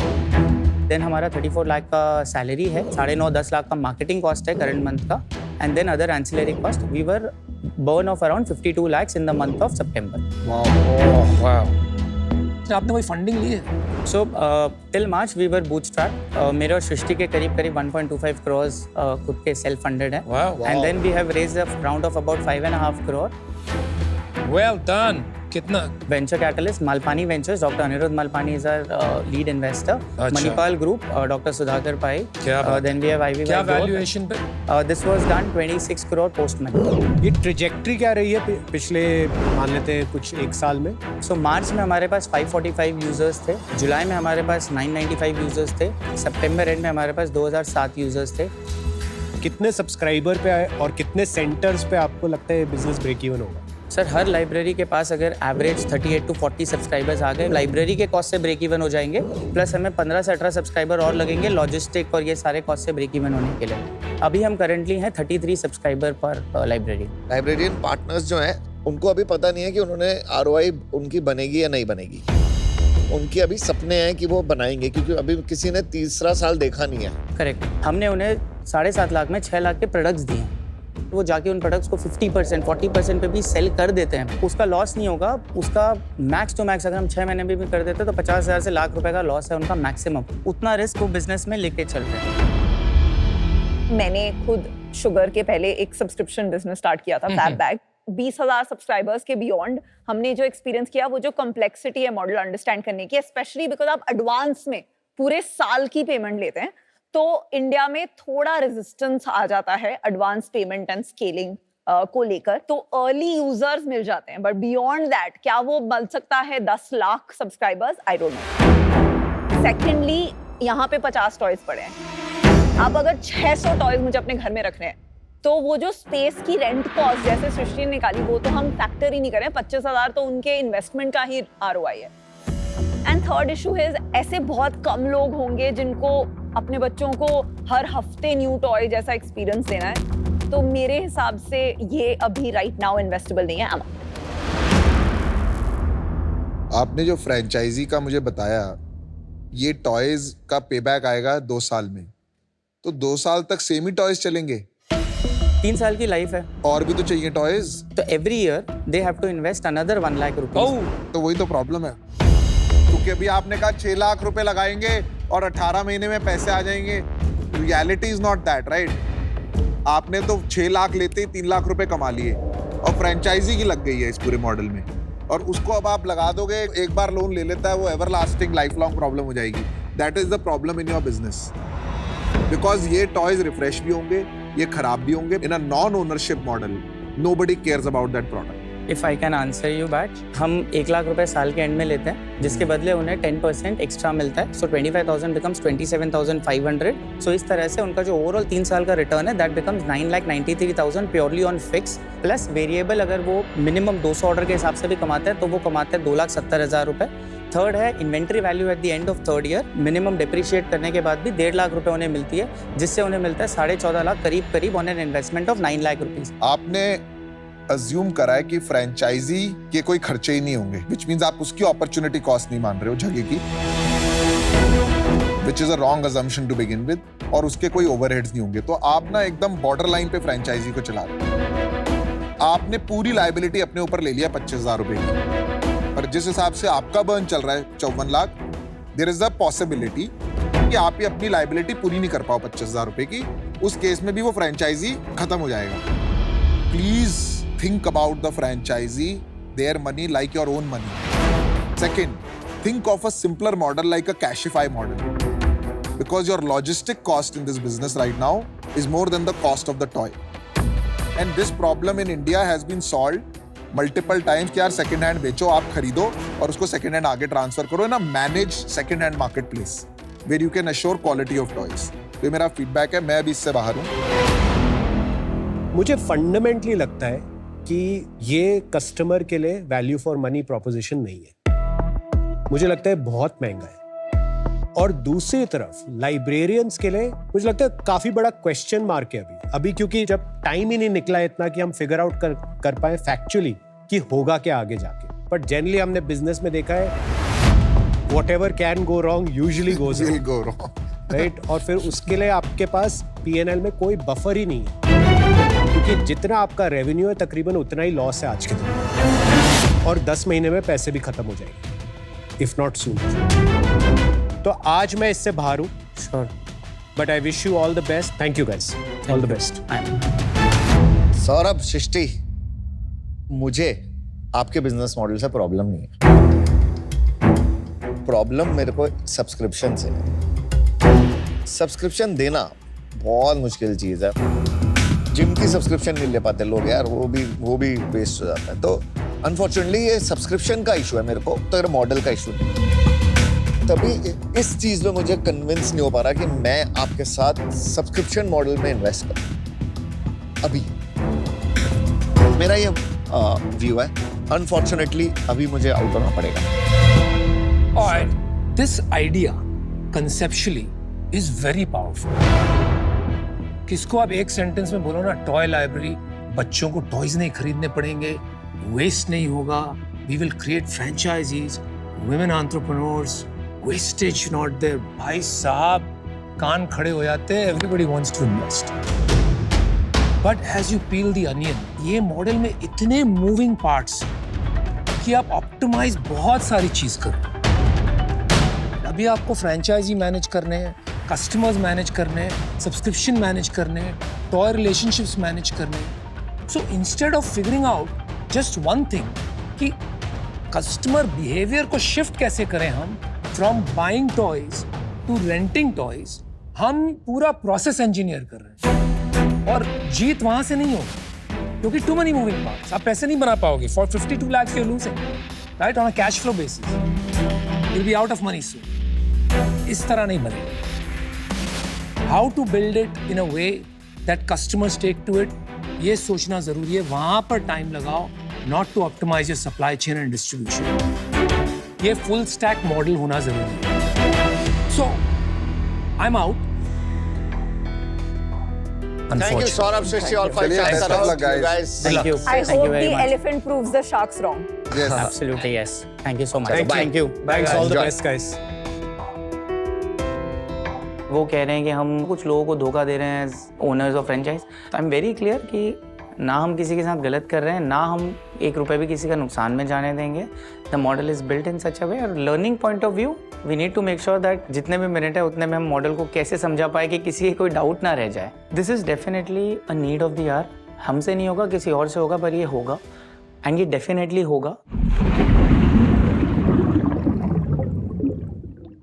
देन हमारा 34 लाख का सैलरी है, 9.5-10 लाख का मार्केटिंग कॉस्ट है करंट मंथ का, and then other ancillary cost. We were burn of around 52 lakhs in the month of सितंबर। आपने कोई फंडिंग ली है? So till March we were bootstrap. मेरे और सृष्टि के करीब 1.25 crores खुद के सेल्फ फंडेड है, and then we have raised a round of about 5.5 crore। Well done. कितना? Venture catalyst Malpani ventures, doctor Anirudh Malpani is our lead investor. Manipal group, doctor Sudhakar Pai. क्या बात? Then we have IV. क्या वैल्यूएशन पे? This was done 26 crore post money. ये trajectory क्या रही है पिछले मान लेते हैं कुछ एक साल में? सो मार्च में हमारे पास 545 यूजर्स थे, जुलाई में हमारे पास 995 यूजर्स थे, सितंबर एंड में हमारे पास 2007 यूजर्स थे। कितने सब्सक्राइबर पे आए और कितने सेंटर्स पे आपको लगता है बिजनेस ब्रेक इवन होगा? सर, हर लाइब्रेरी के पास अगर एवरेज 38 to 40 सब्सक्राइबर्स आ गए, लाइब्रेरी के कॉस्ट से ब्रेक इवन हो जाएंगे, प्लस हमें 15 से 18 सब्सक्राइबर और लगेंगे लॉजिस्टिक और ये सारे कॉस्ट से ब्रेक इवन होने के लिए। अभी हम करेंटली हैं 33 सब्सक्राइबर पर लाइब्रेरी। लाइब्रेरियन पार्टनर्स जो हैं उनको अभी पता नहीं है कि उन्होंने ROI उनकी बनेगी या नहीं बनेगी। उनके अभी सपने हैं कि वो बनाएंगे, क्योंकि अभी किसी ने तीसरा साल देखा नहीं है। करेक्ट। हमने उन्हें 7.5 लाख में 6 लाख के प्रोडक्ट्स दिए हैं, वो जाके उन प्रोडक्ट्स को 50% 40% पे भी सेल कर देते हैं, उसका लॉस नहीं होगा। उसका मैक्स टू मैक्स अगर हम 6 महीने में भी कर देते तो 50,000 से लाख रुपए का लॉस है उनका मैक्सिमम। उतना रिस्क वो बिजनेस में लेके चल रहे हैं। मैंने खुद शुगर के पहले एक सब्सक्रिप्शन बिजनेस स्टार्ट किया था, फैब बैग। 20,000 सब्सक्राइबर्स के बियॉन्ड हमने जो एक्सपीरियंस किया, वो जो कॉम्प्लेक्सिटी है मॉडल अंडरस्टैंड करने की, स्पेशली बिकॉज आप एडवांस में पूरे साल की पेमेंट लेते हैं, तो इंडिया में थोड़ा रेजिस्टेंस आ जाता है एडवांस पेमेंट एंड स्केलिंग को लेकर। तो अर्ली यूजर्स मिल जाते हैं, बट बियॉन्ड दैट क्या वो बन सकता है 10 lakh subscribers? I don't know. Secondly, यहाँ पे 50 टॉयज पड़े हैं। आप अगर 600 टॉयज मुझे अपने घर में रखने हैं, तो वो जो स्पेस की रेंट कॉस्ट जैसे सृष्टि ने निकाली, वो तो हम फैक्टर ही नहीं करें। 25,000 तो उनके इन्वेस्टमेंट का ही ROI है। एंड थर्ड इशू है, ऐसे बहुत कम लोग होंगे जिनको अपने बच्चों को हर हफ्ते न्यू टॉय जैसा एक्सपीरियंस देना है, तो मेरे हिसाब से ये अभी राइट नाउ इन्वेस्टेबल नहीं है। आपने जो फ्रेंचाइजी का मुझे बताया, ये टॉयज का पेबैक आएगा 2 साल में, तो 2 साल तक सेम ही टॉयज चलेंगे? 3 साल की लाइफ है, और भी तो चाहिए टॉयज। तो every year they have to invest another 1 lakh rupees. तो वही तो प्रॉब्लम है, क्योंकि अभी आपने कहा 6 लाख रुपए लगाएंगे और 18 महीने में पैसे आ जाएंगे। reality is not that, right? आपने तो 6 लाख लेते ही 3 लाख रुपए कमा लिए और फ्रेंचाइजी की लग गई है इस पूरे मॉडल में, और उसको अब आप लगा दोगे, एक बार लोन ले लेता है वो everlasting life long problem हो जाएगी. That is the problem in your business, because ये टॉयज रिफ्रेश भी होंगे, ये खराब भी होंगे. In a non ownership model nobody cares about that product. If I can answer you back, हम 1 लाख रुपए साल के एंड में लेते हैं, जिसके बदले उन्हें 10% एक्स्ट्रा मिलता है. सो 25,000 बिकम्स 27,500. सो इस तरह से उनका जो ओवरऑल 3 साल का रिटर्न है that becomes 9,93,000 purely on fix plus variable. अगर वो मिनिमम 200 ऑर्डर के हिसाब से भी कमाते हैं तो वो कमाते हैं 2,70,000 रुपए. थर्ड है inventory value at the end of third year. Minimum depreciate करने के बाद भी 1.5 लाख रुपए उन्हें मिलती है, जिससे उन्हें मिलता है 14.5 लाख करीब on an investment of 9 lakh rupees. आपने अज्यूम करा है कि फ्रेंचाइजी के कोई खर्चे ही नहीं होंगे, विच मीन्स आप उसकी अपॉर्चुनिटी कॉस्ट नहीं मान रहे हो जगह की, which is a wrong assumption to begin with, और उसके कोई ओवरहेड्स नहीं होंगे. तो आप ना एकदम बॉर्डर लाइन पे फ्रेंचाइजी को चला रहे हो. आपने पूरी लायबिलिटी अपने ऊपर ले लिया 25,000 रुपए की, पर जिस हिसाब से आपका बर्न चल रहा है 54 lakh, there is a possibility कि आप ये अपनी लायबिलिटी पूरी नहीं कर पाओ 25,000 रुपए की. उस केस में भी वो फ्रेंचाइजी खत्म हो जाएगा. Please think about the franchisee, their money like your own money. Second, think of a simpler model like a Cashify model, because your logistic cost in this business right now is more than the cost of the toy. And this problem in India has been solved multiple times कि यार second hand बेचो, आप खरीदो और उसको second hand आगे transfer करो ना, manage second hand marketplace where you can assure quality of toys. तो ये मेरा feedback है, मैं अभी इससे बाहर हूँ. मुझे फंडामेंटली लगता है कि ये कस्टमर के लिए वैल्यू फॉर मनी प्रोपोजिशन नहीं है. मुझे लगता है बहुत महंगा है. और दूसरी तरफ लाइब्रेरियंस के लिए मुझे लगता है काफी बड़ा क्वेश्चन मार्क है अभी, क्योंकि जब टाइम ही नहीं निकला इतना कि हम फिगर आउट कर पाए फैक्चुअली कि होगा क्या आगे जाके. बट जनरली हमने बिजनेस में देखा है whatever can go wrong usually goes wrong, right. और फिर उसके लिए आपके पास P&L में कोई बफर ही नहीं है, क्योंकि जितना आपका रेवेन्यू है तकरीबन उतना ही लॉस है आज के दिन, और 10 महीने में पैसे भी खत्म हो जाएंगे इफ नॉट सून. तो आज मैं इससे बाहर हूँ, sure, but I wish you all the best. Thank you guys, all the best. Saurabh, Srishti, मुझे आपके बिजनेस मॉडल से प्रॉब्लम नहीं है. प्रॉब्लम मेरे को सब्सक्रिप्शन से है. सब्सक्रिप्शन देना बहुत मुश्किल चीज है. जिम की सब्सक्रिप्शन नहीं ले पाते लोग यार, वो भी वेस्ट हो जाता है. तो अनफॉर्चुनेटली ये सब्सक्रिप्शन का इशू है मेरे को, तो ये मॉडल का इशू नहीं. तभी इस चीज में मुझे कन्विंस नहीं हो पा रहा कि मैं आपके साथ सब्सक्रिप्शन मॉडल में इन्वेस्ट करूं. अभी मेरा ये व्यू है. अनफॉर्चुनेटली अभी मुझे आउट होना पड़ेगा. Alright, this idea conceptually is very powerful. किसको आप एक सेंटेंस में बोलो ना, टॉय लाइब्रेरी, बच्चों को टॉयज नहीं खरीदने पड़ेंगे, वेस्ट नहीं होगा, we will create franchisees, women entrepreneurs, wastage not there. भाई साहब कान खड़े हो जाते हैं. Everybody wants to invest, but as you peel the onion, ये मॉडल में इतने मूविंग पार्ट्स कि आप ऑप्टिमाइज बहुत सारी चीज करो. अभी आपको फ्रेंचाइजी मैनेज करने हैं, कस्टमर्स मैनेज करने हैं, सब्सक्रिप्शन मैनेज करने हैं, टॉय रिलेशनशिप्स मैनेज करने हैं. So instead of figuring out just one thing कि कस्टमर बिहेवियर को शिफ्ट कैसे करें हम from buying toys to renting toys, हम पूरा प्रोसेस इंजीनियर कर रहे हैं. और जीत वहां से नहीं होगी क्योंकि टू मनी मूविंग पार्ट्स. आप पैसे नहीं बना पाओगे. For 52 lakhs you're losing, right, on a cash flow basis. You'll be out of money soon. इस तरह नहीं बनेगा. How to build it in a way that customers take to it, ये सोचना जरूरी है. वहां पर टाइम लगाओ, not to optimize your supply chain and distribution. ये full stack model होना जरूरी है. So, I'm out. Thank you, Saurabh, Srishti, all 5 चलिए, stars. best of luck, guys. Thank you. I Thank you hope very the much. elephant proves the sharks wrong. Yes. Absolutely yes. Thank you so much. Thank you. Thanks, all the best guys. वो कह रहे हैं कि हम कुछ लोगों को धोखा दे रहे हैं owners of franchise. I am very clear कि ना हम किसी के साथ गलत कर रहे हैं, ना हम 1 रुपए भी किसी का नुकसान में जाने देंगे. The model is built in such a way, और learning point of view we need to make sure that जितने भी मिनट है उतने में हम मॉडल को कैसे समझा पाए कि किसी कोई डाउट ना रह जाए. This is definitely a need of the hour. हमसे नहीं होगा, किसी और से होगा, पर ये होगा एंड ये डेफिनेटली होगा.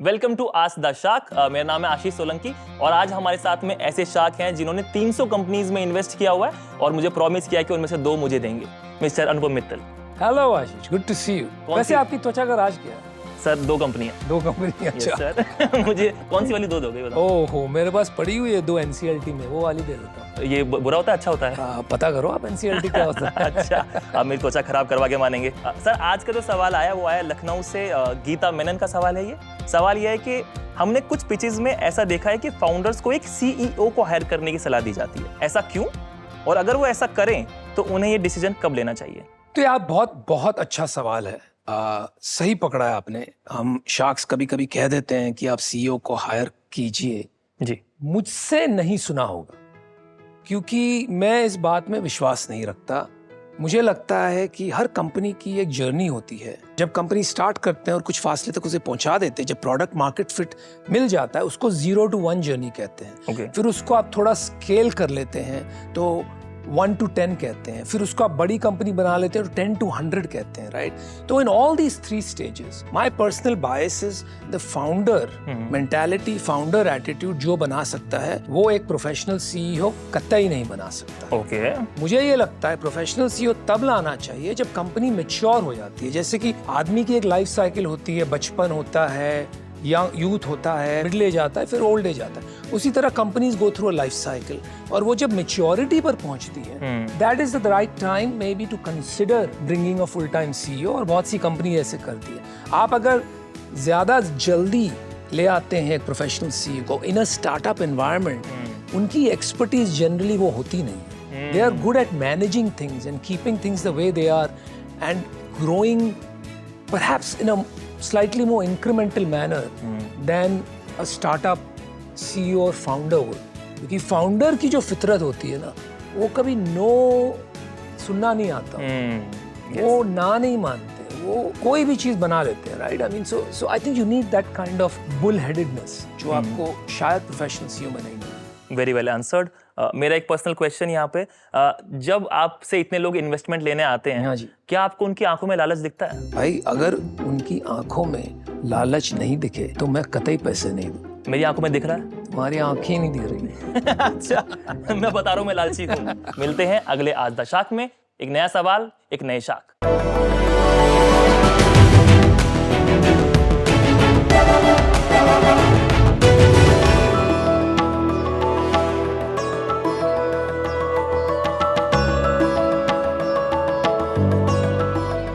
Welcome to ask the shark. मेरा नाम है आशीष सोलंकी और आज हमारे साथ में ऐसे शार्क हैं जिन्होंने 300 कंपनीज में इन्वेस्ट किया हुआ है और मुझे प्रॉमिस किया कि उनमें से 2 मुझे देंगे. Mister Anupam Mittal. Hello Ashish, good to see you. वैसे आपकी त्वचा का राज क्या है? सर 2 कंपनियां. 2 कंपनी. अच्छा सर मुझे कौन सी वाली 2 दोगे बताओ? ओहो, मेरे पास पड़ी हुई है 2 NCLT में, वो वाली दे देता हूँ. ये बुरा होता है अच्छा होता है? पता करो आप NCLT क्या होता है. अच्छा, आप मेरी त्वचा खराब करवा के मानेंगे. सर आज का जो सवाल आया वो आया लखनऊ से. गीता मेनन का सवाल है. ये सवाल ये है कि हमने कुछ पिचेस में ऐसा देखा है कि फाउंडर्स को एक CEO को हायर करने की सलाह दी जाती है. ऐसा क्यों, और अगर वो ऐसा करें तो उन्हें ये डिसीजन कब लेना चाहिए? तो ये आप बहुत अच्छा सवाल है. सही पकड़ा है आपने. हम शार्क्स कभी कभी कह देते हैं कि आप CEO को हायर कीजिए. जी. मुझसे नहीं सुना होगा, क्योंकि मैं इस बात में विश्वास नहीं रखता. मुझे लगता है कि हर कंपनी की एक जर्नी होती है. जब कंपनी स्टार्ट करते हैं और कुछ फासले तक उसे पहुंचा देते हैं, जब प्रोडक्ट मार्केट फिट मिल जाता है, उसको 0 to 1 जर्नी कहते हैं. Okay. फिर उसको आप थोड़ा स्केल कर लेते हैं तो 1 to 10 कहते हैं. फिर उसको आप बड़ी कंपनी बना लेते हैं तो 10 to 100 कहते हैं, राइट? तो in all these 3 stages my personal bias is the founder mentality, founder attitude जो बना सकता है वो एक प्रोफेशनल CEO कतई नहीं बना सकता. ओके. मुझे ये लगता है प्रोफेशनल CEO तब लाना चाहिए जब कंपनी मैच्योर हो जाती है. जैसे कि आदमी की एक लाइफ साइकिल होती है, बचपन होता है, यंग यूथ होता है, मिडिल एज आता है, फिर ओल्ड एज आता है. उसी तरह companies go through a life cycle, और वो जब मैच्योरिटी पर पहुंचती है, that is the right time may be to consider bringing a full time CEO. और बहुत सी कंपनी ऐसे करती है. आप अगर ज्यादा जल्दी ले आते हैं एक प्रोफेशनल CEO को इन अ स्टार्टअप एनवायरनमेंट, उनकी एक्सपर्टीज जनरली वो होती नहीं. They are good at managing things and keeping things the way they are and growing perhaps in a slightly more incremental manner than a startup CEO और founder would. क्योंकि founder की जो फितरत होती है ना, वो कभी नो सुनना नहीं आता. वो ना नहीं मानते, वो कोई भी चीज बना लेते हैं, right? I mean so I think you need that kind of bull headedness जो आपको शायद प्रोफेशनल CEO में नहीं मिले. Very well answered. मेरा एक पर्सनल क्वेश्चन यहाँ पे, जब आपसे इतने लोग इन्वेस्टमेंट लेने आते हैं, हाँ जी, क्या आपको उनकी आंखों में लालच दिखता है? भाई अगर उनकी आंखों में लालच नहीं दिखे तो मैं कतई पैसे नहीं दूं. मेरी आंखों में दिख रहा है? तुम्हारी आंखें नहीं दिख रही. अच्छा, मैं बता रहा हूँ मैं लालची हूँ. मिलते हैं अगले आज द शार्क में. एक नया सवाल, एक नए शार्क.